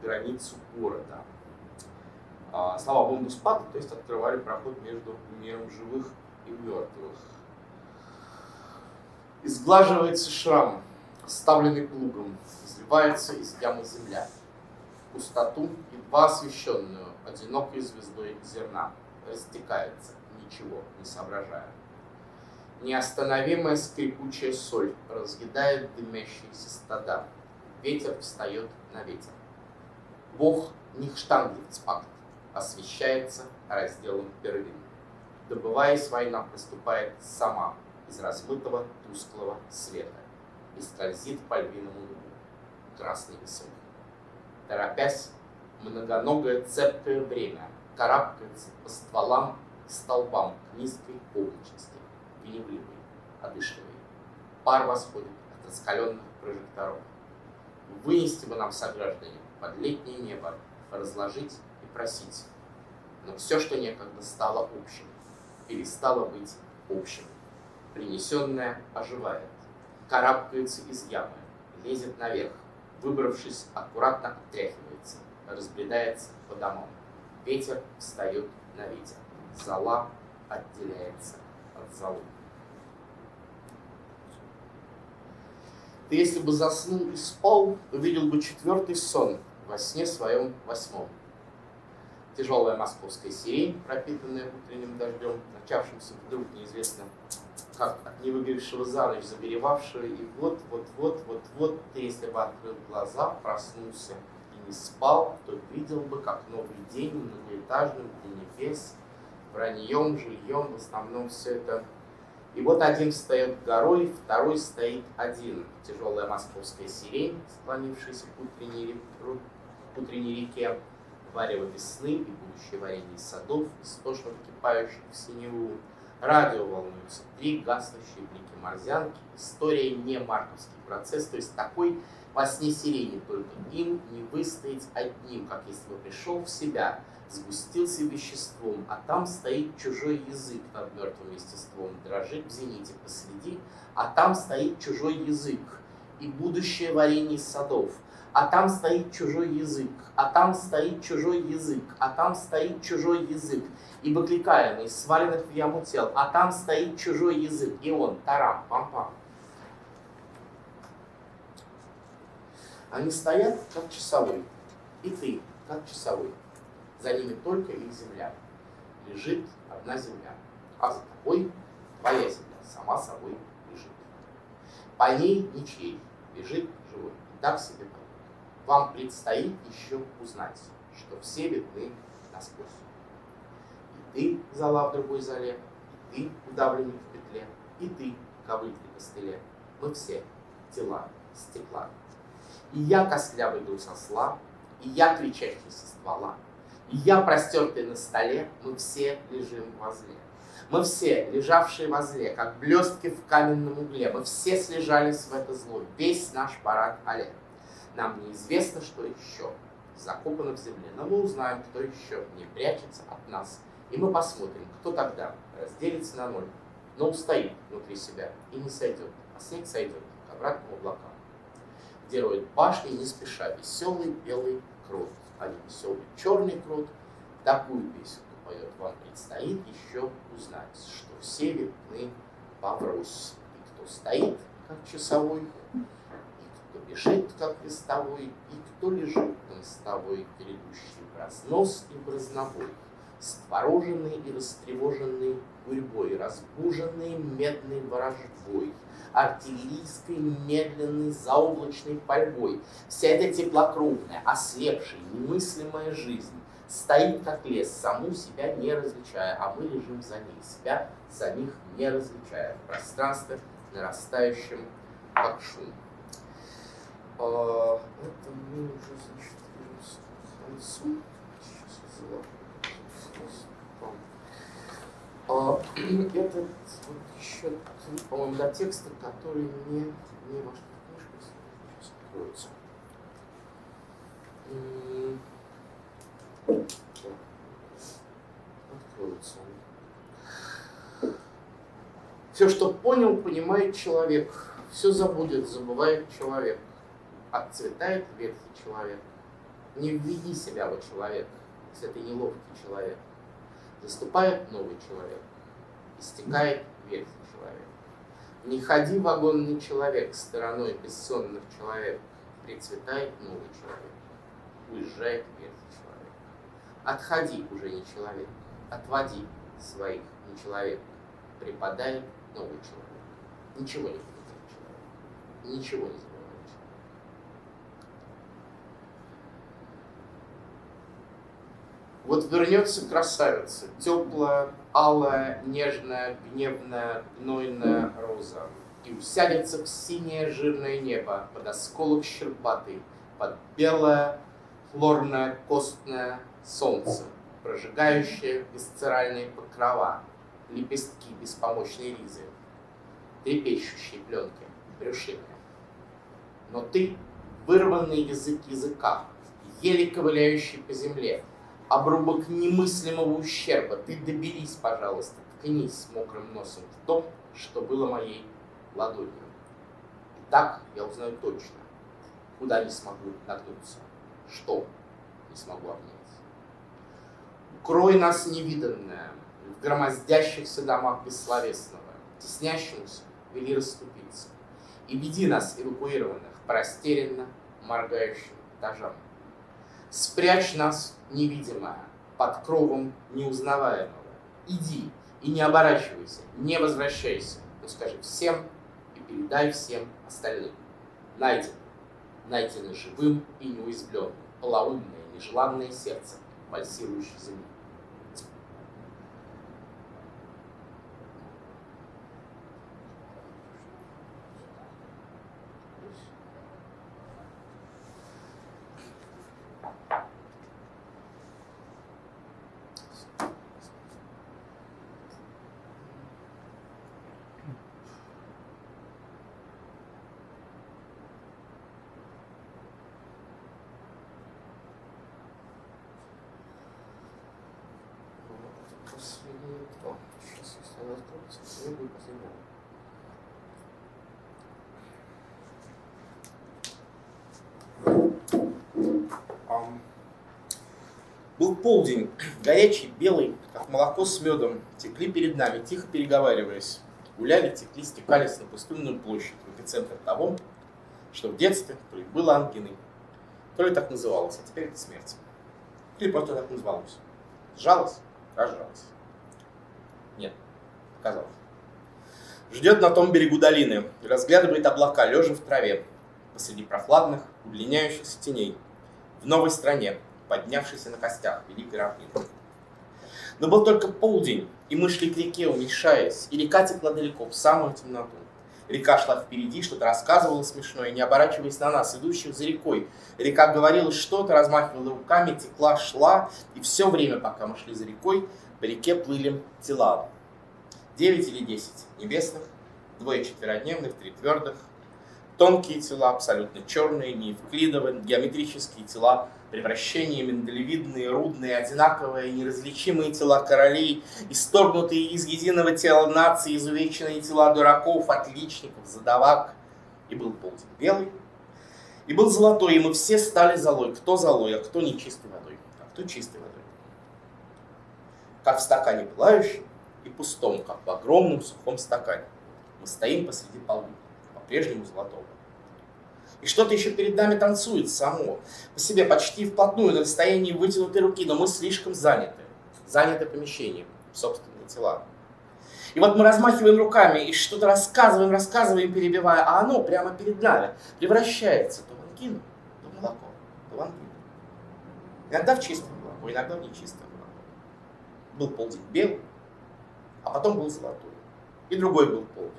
границу города. Слова «мундус пат», то есть открывали проход между миром живых и мертвых. Изглаживается шрам, оставленный плугом, изливается из ямы земля. Пустоту, едва освещенную одинокой звездой зерна, растекается, ничего не соображая. Неостановимая скрипучая соль разъедает дымящиеся стада. ветер встает на ветер. Бог Нихштангельцпакт освещается разделом первин. Добываясь, война проступает сама из размытого тусклого света и скользит по львиному лугу, красный весой. Торопясь, многоногое цепкое время карабкается по стволам и столбам к низкой облачности, гневливой, одышливой. Пар восходит от раскаленных прожекторов. Вынести бы нам, сограждане, под летнее небо, разложить и просить. Но все, что некогда стало общим, перестало быть общим. Принесенное оживает, карабкается из ямы, лезет наверх, выбравшись, аккуратно отряхивается, разбредается по домам. Ветер встает на ветер, зола отделяется от золы. Ты, если бы заснул и спал, увидел бы четвертый сон во сне своем 8. Тяжелая московская сирень, пропитанная утренним дождем, начавшимся вдруг неизвестно как от невыгоревшего за ночь загоревавшего, и вот, ты, если бы открыл глаза, проснулся и не спал, то видел бы, как новый день многоэтажным для небес, враньем, жильем, в основном все это. И вот один встает горой, второй стоит один. Тяжелая московская сирень, склонившаяся к утренней реке, варево весны и будущее варенье садов, истошно выкипающих в синеву. Радио волнуются 3 гаснущие блики морзянки. История не марковский процесс, то есть такой во сне сирени, только им не выстоять одним, как если бы пришел в себя, сгустился веществом, а там стоит чужой язык над мертвым естеством, дрожит в зените посреди, а там стоит чужой язык и будущее варенье садов. А там стоит чужой язык, а там стоит чужой язык, а там стоит чужой язык, и выкликаемый из сваленных в яму тел, а там стоит чужой язык, и он, тарам, пам-пам. Они стоят, как часовой, и ты, как часовой. За ними только их земля. Лежит одна земля, а за тобой твоя земля сама собой лежит. По ней ничей, лежит живой, и так себе пойдет. Вам предстоит еще узнать, что все видны насквозь. И ты, зола в другой зале, и ты, удавленник в петле, и ты, ковыль при костыле. Мы все тела стекла. И я, костлявый груз осла, и я, кричащий со ствола, и я, простертый на столе, мы все лежим возле. Мы все, лежавшие возле, как блестки в каменном угле, мы все слежались в это зло, весь наш парад алле. Нам неизвестно, что еще закопано в земле, но мы узнаем, кто еще не прячется от нас. И мы посмотрим, кто тогда разделится на ноль, но устоит внутри себя и не сойдет, а снег сойдет к обратным облакам. Где роет башни, не спеша, веселый белый крот, а не веселый черный крот. Такую песенку поет, вам предстоит еще узнать, что все видны поврось. И кто стоит, как часовой, кто бежит, как вестовой, и кто лежит на мостовой, грядущий в разнос и в разнобой, створоженный и растревоженный гурьбой, разбуженный медной ворожбой, артиллерийской медленной заоблачной пальбой. Вся эта теплокровная, ослепшая, немыслимая жизнь стоит, как лес, саму себя не различая, а мы лежим за ней, себя самих не различая, в пространстве, нарастающем, как шум. Это мы уже, значит, к концу. Сейчас я этот вот еще, по-моему, до текста, который не вошли в книжку, сейчас откроется. Откроется он. Все, что понял, понимает человек. Все забудет, забывает человек. Отцветает ветхий человек. Не введи себя во человек, если ты неловкий человек. Заступает новый человек. Истекает ветхий человек. Не ходи, вагонный человек, стороной бессонных человек. Прицветает новый человек. Уезжает ветхий человек. Отходи, уже не человек. Отводи своих не человек. Припадает новый человек. Ничего не будет человек. Ничего не забывает человек. Вот вернется красавица, теплая, алая, нежная, гневная, гнойная роза, и усядется в синее жирное небо под осколок щербатый, под белое, хлорное, костное солнце, прожигающее бесцеральные покрова, лепестки беспомощной ризы, трепещущие пленки, брюшины. Но ты, вырванный язык языка, еле ковыляющий по земле, обрубок немыслимого ущерба, ты доберись, пожалуйста, ткнись мокрым носом в том, что было моей ладонью. И так я узнаю точно, куда не смогу нагнуться, что не смогу обнять. Укрой нас невиданное в громоздящихся домах бессловесного, теснящимся вели расступиться, и веди нас, эвакуированных, по растерянно моргающим этажам. Спрячь нас, невидимое, под кровом неузнаваемого. Иди и не оборачивайся, не возвращайся, но скажи всем и передай всем остальным. Найдено живым и неуязвленным, полоумное, нежеланное сердце вальсирующей земли. Сейчас, если она откроется, то будет последний. Был полдень, горячий, белый, как молоко с медом, текли перед нами, тихо переговариваясь. Гуляли, текли, стекались на пустынную площадь, в эпицентр того, что в детстве то ли было ангиной, то ли так называлось, а теперь это смерть. Или просто так называлось. Сжалось, разжалось. Нет, показалось. Ждет на том берегу долины, разглядывает облака, лежа в траве, посреди прохладных, удлиняющихся теней, в новой стране, поднявшейся на костях великой равнины. Но был только полдень, и мы шли к реке, уменьшаясь, и река текла далеко, в самую темноту. Река шла впереди, что-то рассказывала смешное, не оборачиваясь на нас, идущих за рекой. Река говорила что-то, размахивала руками, текла, шла, и все время, пока мы шли за рекой, по реке плыли тела. 9 или 10 небесных, 2 четверодневных, 3 твердых, тонкие тела, абсолютно черные, неевклидовые, геометрические тела, превращения, миндалевидные, рудные, одинаковые, неразличимые тела королей, исторгнутые из единого тела нации, изувеченные тела дураков, отличников, задавак. И был полдень белый, и был золотой, и мы все стали золой. Кто золой, а кто нечистой водой, а кто чистой водой. Как в стакане пылающем и пустом, как в огромном сухом стакане. Мы стоим посреди полы, по-прежнему золотого. И что-то еще перед нами танцует само, по себе почти вплотную, на расстоянии вытянутой руки, но мы слишком заняты помещением, собственные тела. И вот мы размахиваем руками и что-то рассказываем, перебивая, а оно прямо перед нами превращается то в ангину, то в молоко, то в ангину. Иногда в чистое молоко, иногда в нечистое молоко. Был полдень белый, а потом был золотой. И другой был полдень.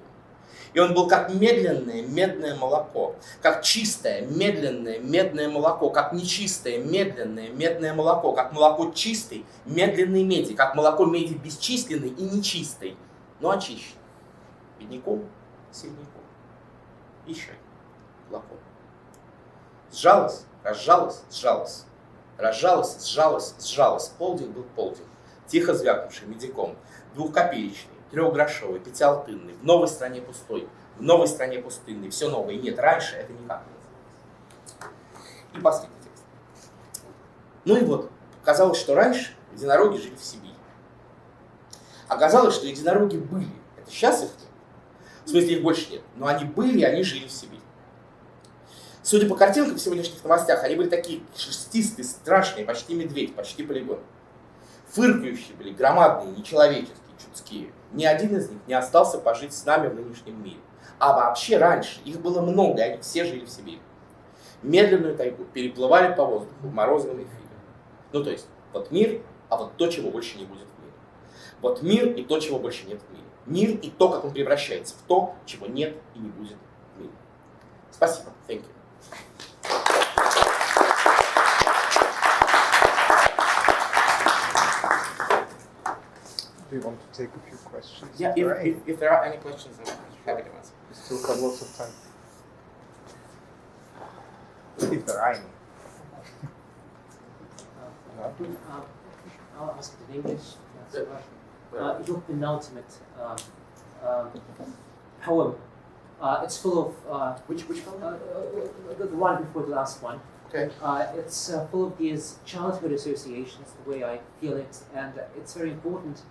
И он был как медленное медное молоко, как чистое медленное медное молоко, как нечистое медленное медное молоко, как молоко чистой медленной меди, как молоко меди бесчисленной и нечистой, но очищенной. Бедняком, сильняком. Еще молоко. Сжалось, разжалось, сжалось. Разжалось, сжалось, сжалось. Полдень был полдень, тихо звякнувший медиком, 2-копеечный. 3-грошовый, 5-алтынный, в новой стране пустой, в новой стране пустынный, все новое. Нет, раньше это никак не. И последний текст. Ну и вот, казалось, что раньше единороги жили в Сибири. Оказалось, что единороги были. Это сейчас их нет. В смысле, их больше нет. Но они были, они жили в Сибири. Судя по картинкам в сегодняшних новостях, они были такие шерстистые, страшные, почти медведь, почти полигон. Фыркающие были, громадные, нечеловеческие, чудские. Ни один из них не остался пожить с нами в нынешнем мире. А вообще раньше их было много, и они все жили в Сибири. Медленную тайгу переплывали по воздуху в морозном эфире. Ну то есть, вот мир а вот то, чего больше не будет в мире. Вот мир и то, чего больше нет в мире. Мир и то, как он превращается в то, чего нет и не будет в мире. Спасибо. Thank you. Do you want to take a few questions? Yeah, if there are any questions, I'm happy to answer. We still have lots of time. If there are any. I'll ask it in English. That's Yeah. Your penultimate poem. It's full of Which poem? the one before the last one. Okay. It's full of these childhood associations, the way I feel it, and it's very important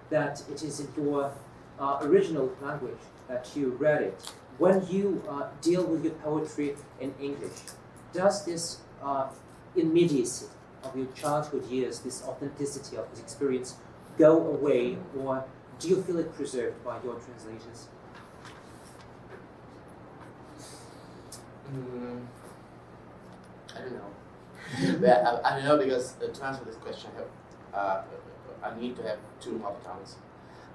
that it is in your original language that you read it. When you deal with your poetry in English, does this immediacy of your childhood years, this authenticity of this experience, go away, or do you feel it preserved by your translators? I don't know. But I don't know, because to answer this question, I need to have two mother tongues,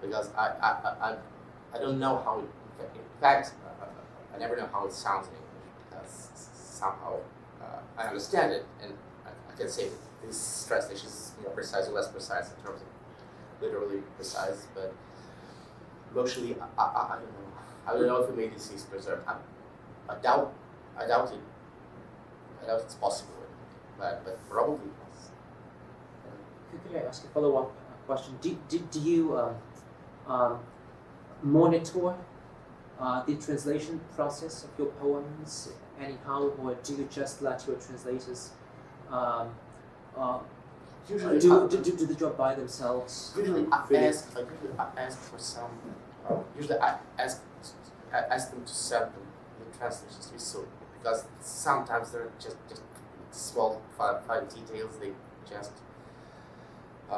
because I don't know how it, in fact, I never know how it sounds in English, because somehow I understand it, and I can say that this translation is more precise or less precise in terms of literally precise, but emotionally, I don't know. I don't know if immediacy is preserved. I doubt it. I doubt it's possible, but probably yes. Could I ask a follow-up question? Do you monitor the translation process of your poems anyhow, or do you just let your translators Usually do the job by themselves? Usually I ask for some. Usually I ask them to send them the translations to me, so because sometimes they're just small fine details. They just I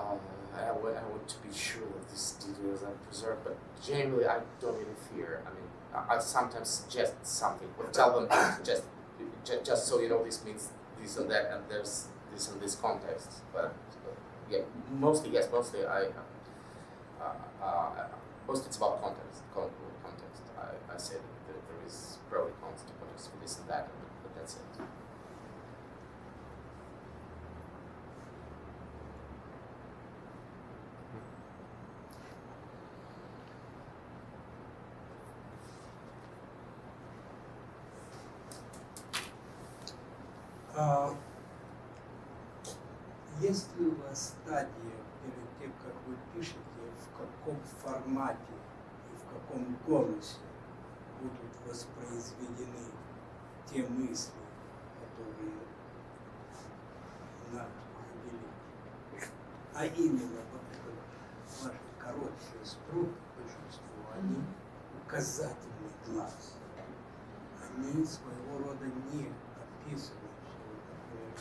want to be sure that these details are preserved. But generally, I don't interfere. I mean, I sometimes suggest something or tell them just so you know this means this and that, and there's this and this context. But yeah, mostly yes. Mostly mostly it's about context. Context. I say that there is probably context for this and that, but that's it. Есть ли у вас стадия перед тем, как вы пишете, в каком формате и в каком голосе будут воспроизведены те мысли, которые навели? А именно вот это ваши короткие строки, большинство, они указательный глаз. Они своего рода не описывают, что, например,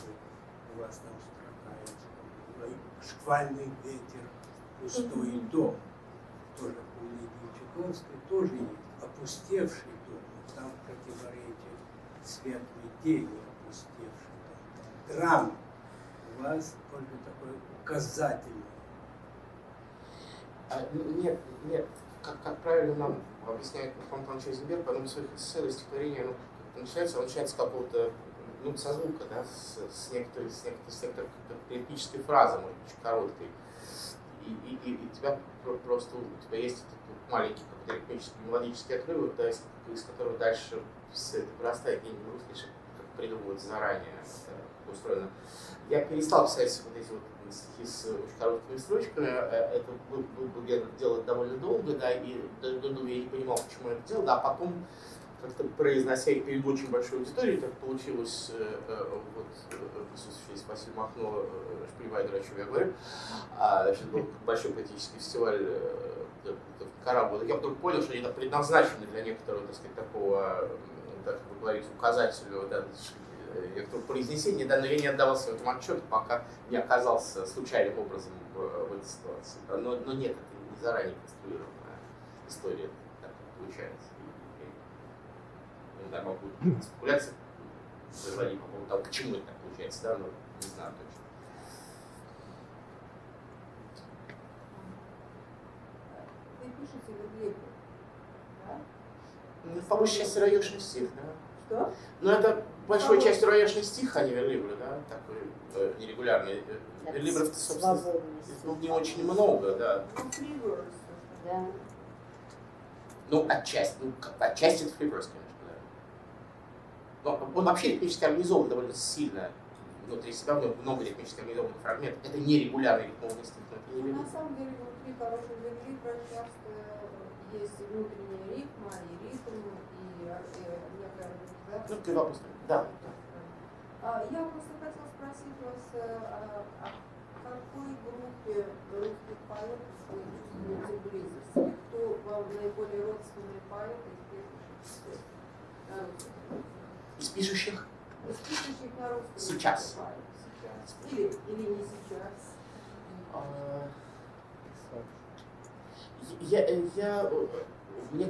у вас там шквальный ветер, пустой дом. Тоже у Лидии Чайковской тоже есть опустевший дом, но там противоречие светлый день, опустевший дом. Там драма. У вас только такой указательный. Нет, как правильно нам объясняет Антон Чайзенберг, по одному из своих эссе, стихотворение, он начинается с какого-то со звука, да, с некоторой эпической фразы, может быть, очень короткой. И тебя просто, у тебя есть этот маленький какой-то ритмический, мелодический отрывок, да, из которого дальше все это вырастает, я не могу сказать, как придумывать заранее, это устроено. Я перестал писать вот эти вот стихи с очень короткими строчками, это было делать довольно долго, да, и до году я не понимал, почему я это делал, да, а потом как-то произнося их перед очень большой аудиторией, так получилось, вот присутствующий Спасибо Махно, понимает, о чем я говорю, значит, был большой поэтический фестиваль в Карабу. Так я вдруг понял, что они там предназначены для некоторого, так сказать, такого, как вы говорите, указателя, да, некоторого произнесения, да, но я не отдавался в этом отчету, пока не оказался случайным образом в этой ситуации. Да. Но нет, это не заранее конструированная история, так получается. Да, могу спекуляции производить по поводу того, почему это так получается, да, но не знаю точно. по большей части роешный стих, да? Что? Но это большой частью роешный стих, а не верлибр, да? Такой нерегулярный. Верлибров-то, собственно, ну, не очень много, да. Ну, фривор. Да. Ну, отчасти это фриверс, конечно, да. Но он вообще ритмически организован довольно сильно. Внутри себя у него много ритмически организованных фрагментов. Это нерегулярный ритмованный стих, но это не На верлибр. самом деле внутри хорошего верлибра часто есть и внутренняя рифма, и ритм, и некая организация. Ну, ты вопрос. Да. Я просто хотела спросить вас, о какой группе русских поэтов вы чувствуете близость? Кто вам наиболее родственные поэты Из пишущих? из пишущих на русском? Сейчас. Или не сейчас? Мне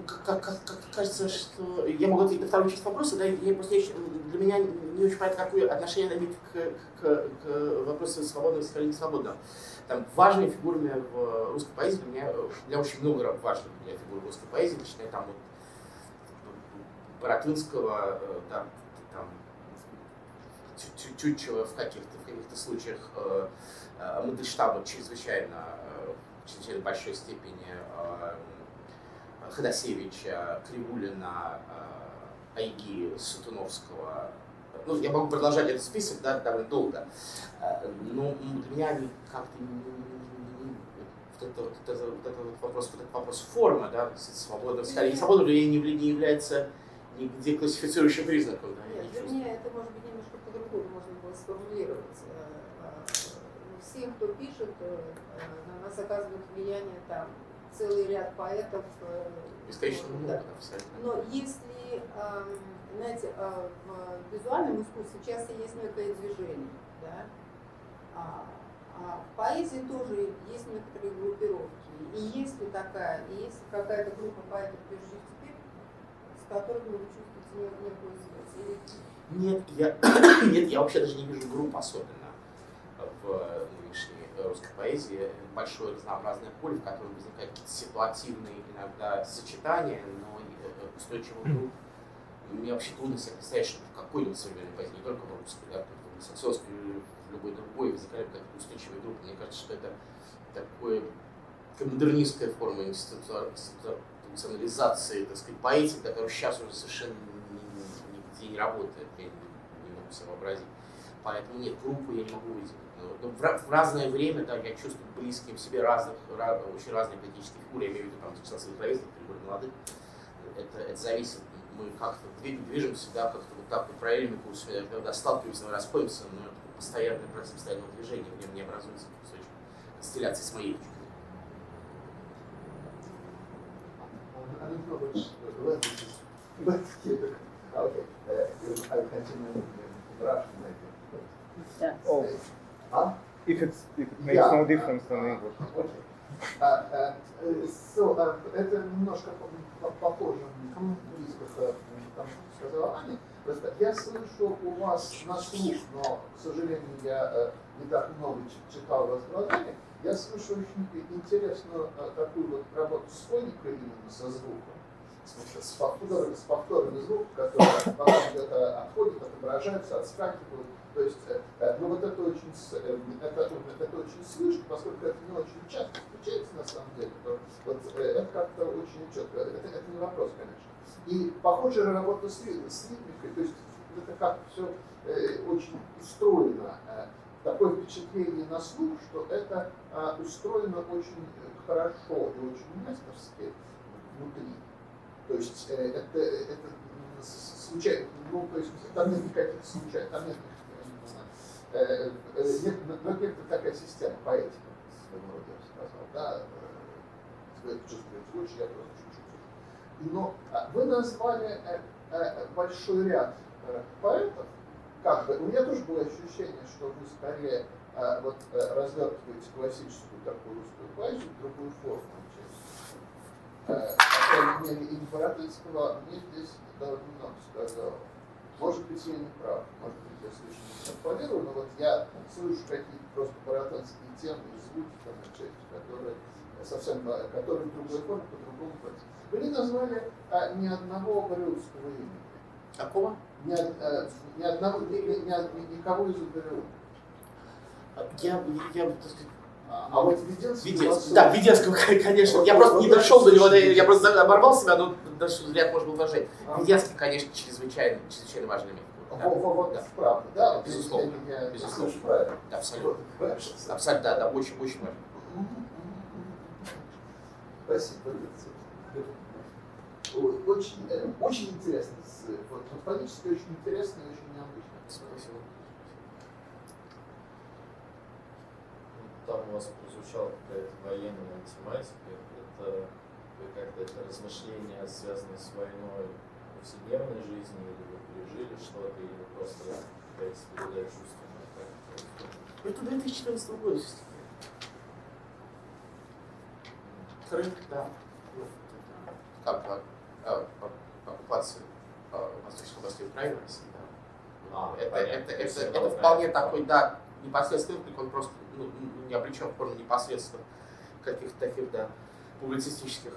кажется, что я могу ответить на вторую часть вопроса, да, я просто для меня не очень понятно, какое отношение иметь к вопросу свободного или не свободного. Там важными фигурами в русской поэзии для очень много важных для фигур русской поэзии, начиная там вот Боротынского, да, там Тютчева в каких-то случаях, Мандельштама чрезвычайно большой степени, Ходосевича, Кривулина, Айги, Сутуновского. Ну, я могу продолжать этот список, да, довольно долго. Но для меня они как-то этот вопрос формы, да, свобода, скорее, свобода не является нигде классифицирующим признаком. Да, нет, для меня это может быть немножко по-другому можно было сформулировать. Всем, кто пишет, на нас оказывает влияние там целый ряд поэтов. Бесконечно много, да. абсолютно. Но если, знаете, в визуальном искусстве часто есть некое движение, да? А в поэзии тоже есть некоторые группировки. И есть ли такая, и есть какая-то группа поэтов, пишущих теперь, с которыми вы чувствуете некую связь? Нет, я вообще даже не вижу групп особенно в нынешней русской поэзии. Большое разнообразное поле, в котором возникают какие-то ситуативные иногда сочетания, но устойчивых групп. Мне вообще трудно себе представить, что в какой-нибудь современной поэзии, не только в русской, да, в англосаксонской или в любой другой, возникали какие-то устойчивые группы. Мне кажется, что это такая модернистская форма институционализации, так сказать, поэтики, которая сейчас уже совершенно нигде не работает, я не могу себе вообразить. Поэтому нет, группы я не могу выделить. Но в разное время, да, я чувствую близким себе очень разные политические фигуры, я имею в виду там Стanislav Lvovsky, более молодых. Это зависит, мы как-то движемся, да, как-то вот так вот параллельными курсами, когда сталкиваемся, мы расходимся, но это постоянный процесс постоянного движения, в нем не образуется кусочек констелляции с моей точки зрения. I don't know which this is, but okay, I'll continue in Russian maybe. Yeah. Oh, if it makes no difference in English. Okay. Это немножко похоже, близко к тому, что сказала Аня. Просто я слышу у вас на слух, но, к сожалению, я не так много читал вас глазами. Я слышу очень интересную такую вот работу с фоникой именно со звуком. С повторами звуков, которые потом где-то отходят, отображаются, отскакивают. То есть, ну вот это очень слышно, поскольку это не очень часто встречается на самом деле, то вот это как-то очень четко, это не вопрос, конечно. И похожая работа с ритмикой, то есть это как все очень устроено. Такое впечатление на слух, что это устроено очень хорошо и очень мастерски внутри. То есть это случайно, ну то есть там нет никаких случайных, там нет такая система поэтики, своего рода, я бы сказал, да, чувствует лучше, я просто чуть-чуть. Но вы назвали большой ряд поэтов, как бы, у меня тоже было ощущение, что вы скорее вот развертываете классическую такую русскую поэзию в другую форму, чем по крайней мере, и Боротынского мне здесь довольно много сказал. Может быть, я не прав, может быть, я слишком экстраполирую, но вот я слышу какие-то просто паратонские темы и звуки там отчасти, которые совсем, которые в другой форме, по-другому пойти. Вы не назвали ни одного периодского имени. Какого? Никого из Упериона. Я, так сказать, А вот Веденский... Веденского. Да, Веденского, конечно. Я просто не дошел до него, я просто оборвал себя, но даже ряд можно уважать. Веденский, конечно, чрезвычайно важный имя. Вот, Да. правда, да? Безусловно. Я Безусловно. слышу правильно. Абсолютно. Абсолютно. Абсолютно, да, очень важно. Спасибо. Очень интересно. Вот, фонетически очень интересно и очень необычно. Спасибо. Там у вас прозвучала какая-то военная тематика. Это как-то это размышления, связанные с войной в повседневной жизни, или вы пережили что-то, или просто пытаетесь передать чувства? Это 2014 года. Крым, да. Как оккупация восточной области Украины, России, да. Это вполне такой, да, непосредственный, он просто не обречен в форме непосредственно каких-то таких, да, публицистических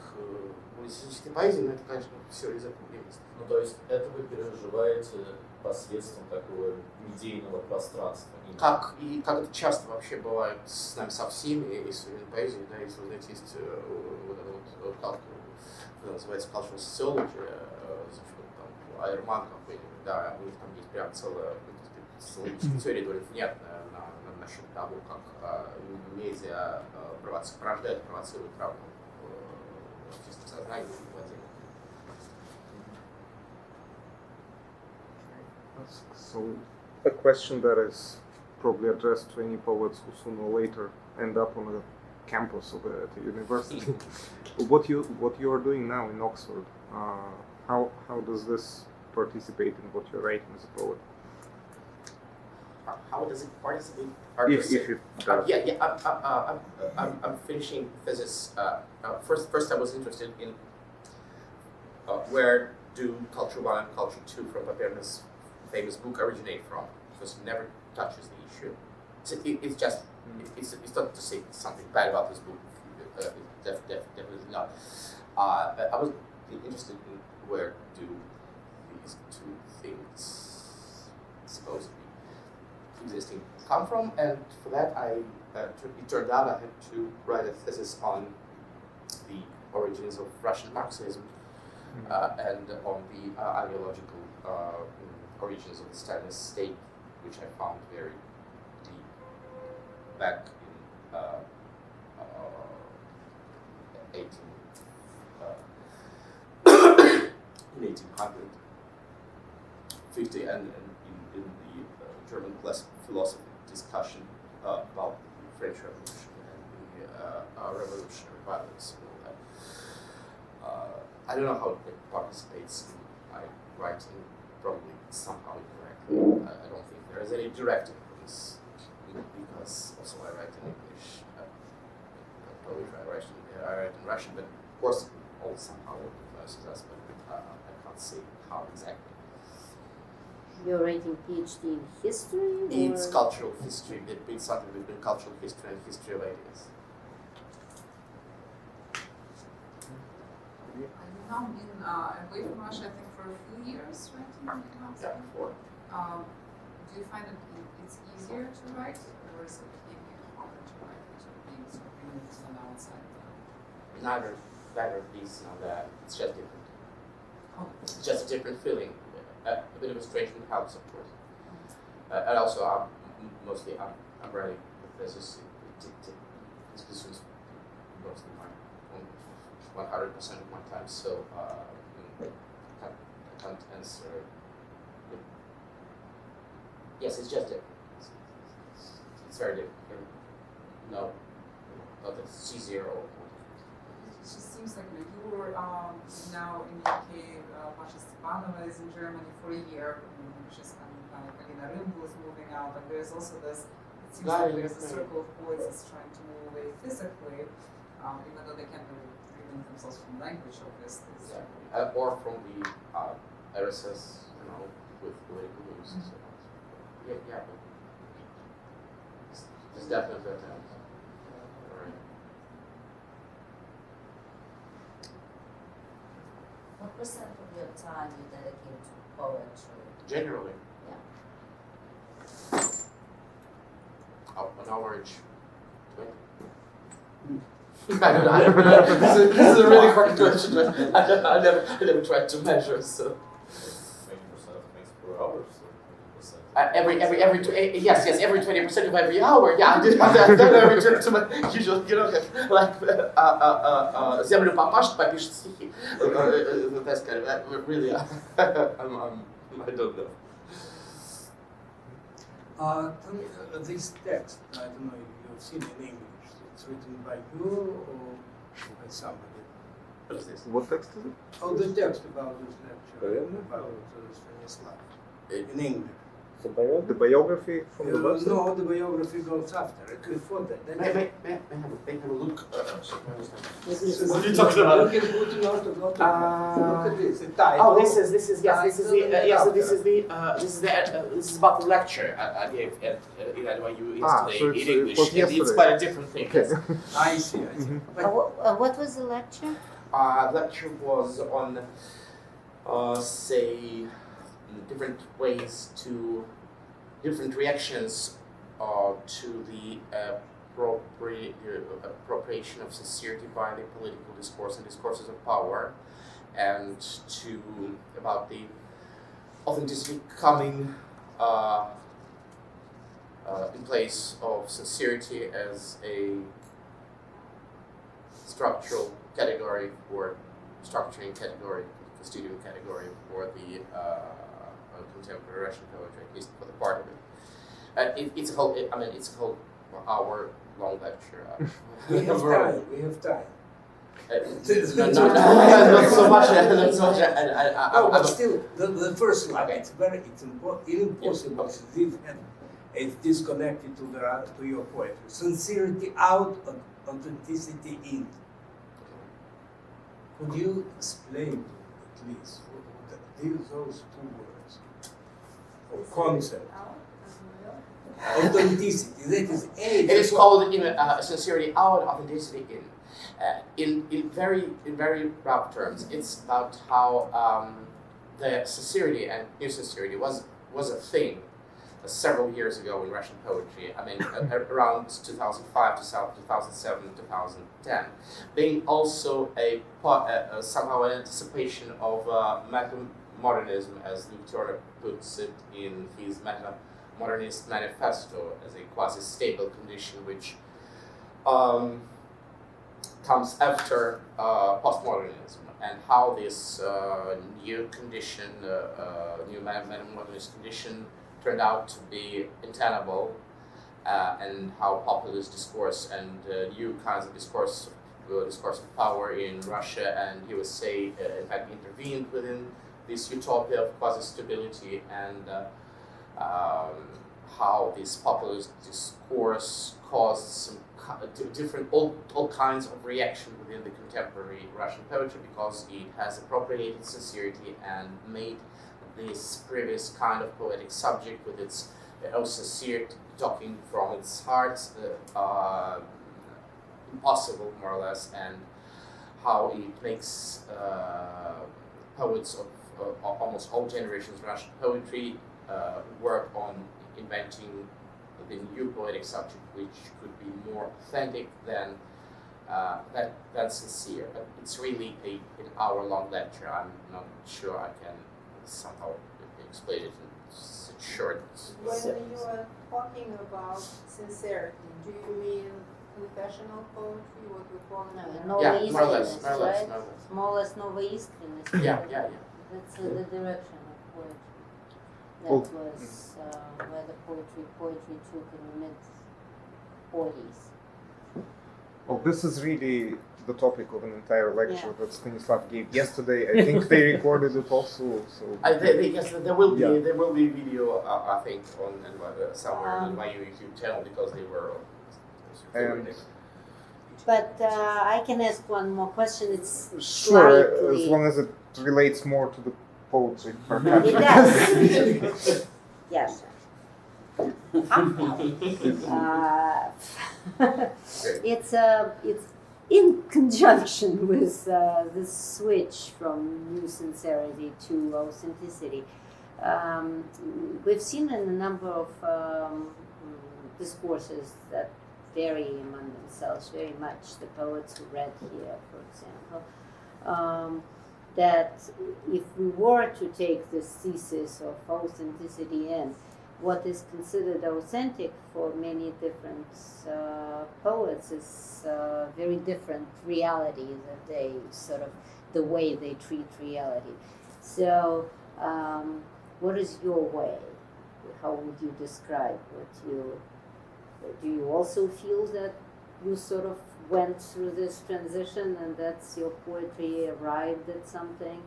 поэзий, но это, конечно, все из этого времени. Ну, то есть это вы переживаете посредством такого медийного пространства? Как это часто вообще бывает с нами со всеми, и с поэзией, да, если вы знаете, есть вот это вот называется cultural sociology, там, Айерман какой-нибудь, да, у них там есть прям целая социологическая теория довольно внятная насчет того, как медиа порождают, провоцируют травму в общественном сознании и владении. So, a question that is probably addressed to any poets who sooner or later end up on a campus of a university. What you are doing now in Oxford, how does this participate in what you're writing as a poet? How does it participate? If it does. I'm finishing thesis. First I was interested in where do Culture 1 and Culture 2 from Paperna's famous book originate from, because it never touches the issue. So it's just, it's not to say something bad about this book, definitely not. I was interested in where do these two things supposedly existing come from, and for that it turned out I had to write a thesis on the origins of Russian Marxism and on the ideological origins of the Stalinist state, which I found very deep back in 1850 and in the German classical philosophy discussion about the French Revolution and the revolutionary violence and all that. I don't know how it participates in my writing, probably somehow indirectly. I don't think there is any direct influence, because also I write in English. I write in Russian, but of course all somehow influences us, but I can't say how exactly. You're writing PhD in history? It's cultural history. It's something between cultural history and history of ideas. You've now been away from Russia, I think, for a few years, right? Yeah, before. Do you find it's easier to write, or is it maybe harder to write to being sort of removed from outside? Neither of these nor that. It's just different. Oh. It's just a different feeling. A bit of a strange helps, of course. And also, I'm writing the thesis. It consumes mostly 100% of my time, so I can't answer. Yes, it's just different. It's very different. No, not that it's easier or. It just seems like you were now in the UK, Pasha Stepanova is in Germany for a year, just Alina Rim was moving out, and there's also this, it seems like there's a circle of poets that's trying to move away physically, even though they can't really prevent themselves from language, obviously. Exactly. Or from the RSS, with political views. So, yeah, but it's definitely a attempt. Right. What percent of your time you dedicate to poetry? Generally, Yeah. on average, 20. I don't know. This is a really hard question. I never tried to measure. So 20% makes per hour, so 20%. every yes, every 20% of every hour. Yeah, I don't ever turn to my usual, like землю попашет, попишет стихи. That's kind of really. I don't know. This text, I don't know if you've seen in English, it's written by you or by somebody. What is this? What text is it? Oh, the text about this lecture, Really? about Stanislav, in English. The biography from the website? No, the biography goes after, before that. May I have a look? This is What are you talking about? You can put it out, look at this, the title. Oh, this is about the lecture I gave at NYU yesterday so in it English. was It's yesterday. quite a different thing. Okay. I see. But what was the lecture? Lecture was on, say, different ways to, different reactions to the appropriation of sincerity by the political discourse and discourses of power, and to about the authenticity coming in place of sincerity as a structural category for structuring category, constituent category for the contemporary Russian poetry, at least for the part of it. It's a whole. It's a whole hour-long lecture. we have time. We have time. Not so much. Not so much. But still, the first line. Okay. It's impossible to live and it's disconnected to your poetry. Sincerity out, authenticity in. Could you explain at least those two words or concept? Authenticity. That is It is called sincerity out, authenticity in. In very rough terms, it's about how the sincerity and new sincerity was a thing several years ago in Russian poetry. I mean, around 2005 to 2007, 2010, being also somehow an anticipation of meta-modernism, as Luke Turner puts it in his meta-modernist manifesto, as a quasi-stable condition which comes after postmodernism, and how this new condition, new meta-modernist condition, turned out to be untenable, and how populist discourse and new kinds of discourse of power in Russia and USA in fact intervened within this utopia of quasi-stability, and how this populist discourse caused some different all kinds of reaction within the contemporary Russian poetry, because it has appropriated sincerity and made this previous kind of poetic subject with its sincere talking from its heart impossible, more or less, and how it makes poets of almost all generations of Russian poetry work on inventing the new poetic subject, which could be more authentic than sincere. But it's really an hour-long lecture. I'm not sure I can somehow explain it in short. When you are talking about sincerity, do you mean confessional poetry, what we call Yeah, more or less, right? more or less. More or less novoiskrенность. Yeah. That's the direction of poetry. That Oh. was where the poetry took in the mid-40s. Well, this is really the topic of an entire lecture Yeah. that Stanislav gave yesterday. I think they recorded it also. So Yes, there will be Yeah. video, I think, on somewhere on my YouTube channel, because they were. And But I can ask one more question. It's sure, slightly as long as it relates more to the poetry, perhaps. It does. Yes. It's in conjunction with the switch from new sincerity to authenticity. We've seen in a number of discourses that vary among themselves very much, the poets who read here, for example, that if we were to take this thesis of authenticity in, what is considered authentic for many different poets is very different reality that they sort of, the way they treat reality. So, what is your way? How would you describe what you, do you also feel that you sort of went through this transition and that's your poetry arrived at something?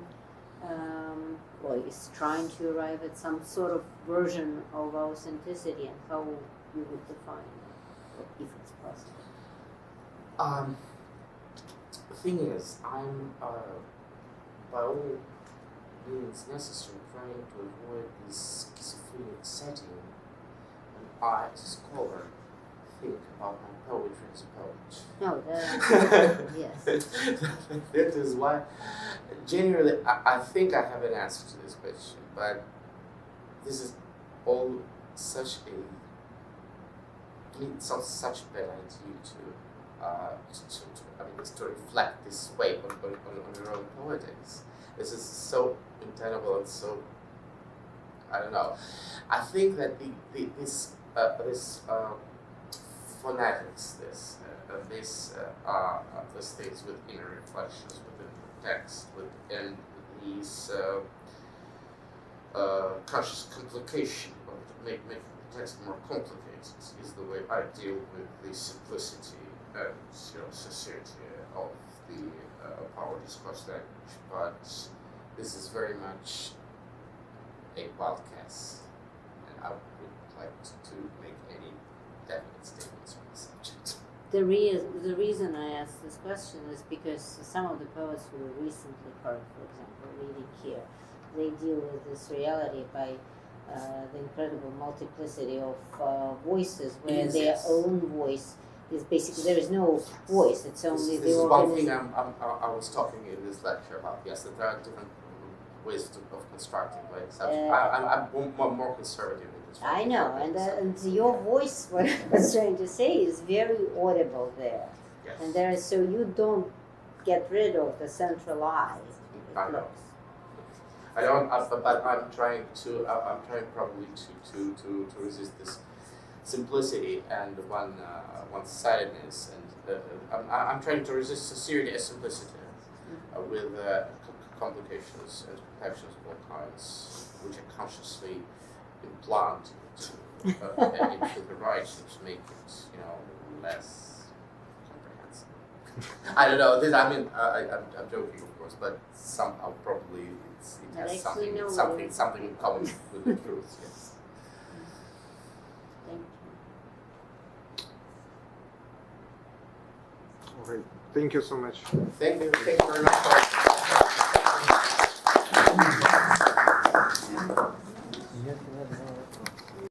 Or is trying to arrive at some sort of version of authenticity, and how you would define it, if it's possible? The thing is, I'm by all means necessary trying to avoid this schizophrenic setting when I, as a scholar, think about my poetry as a poet. No, yes. That is why, generally, I think I have an answer to this question, but this is all such a, it's not such a bad idea to reflect this way on your own poetics. This is so untenable and so, I don't know. I think that this phonetics, this things with inner reflections within the text, within these conscious complication, or making the text more complicated, is the way I deal with the simplicity and sincerity of the power discourse language. But this is very much a wild guess, and I would like to make any definite statements on the subject. The reason I asked this question is because some of the poets who were recently heard, for example, reading here, they deal with this reality by the incredible multiplicity of voices, where their own voice is basically, there is no voice, it's only this the is one thing organism. I was talking in this lecture about, yes, that there are different ways of constructing by exception. I'm more conservative in this. I know, and your voice, what I was trying to say, is very audible there. Yes. And there is, so you don't get rid of the central I. I know. I don't, but I'm trying probably to resist this simplicity and one-sidedness, and I'm trying to resist sincerity and simplicity with complications and perfections of all kinds, which I consciously implant into the writing to make it, less comprehensive. I don't know. I'm joking, of course, but somehow probably it has something in common with the truth. Yes. Thank you. All right. Thank you so much. Thank you very much.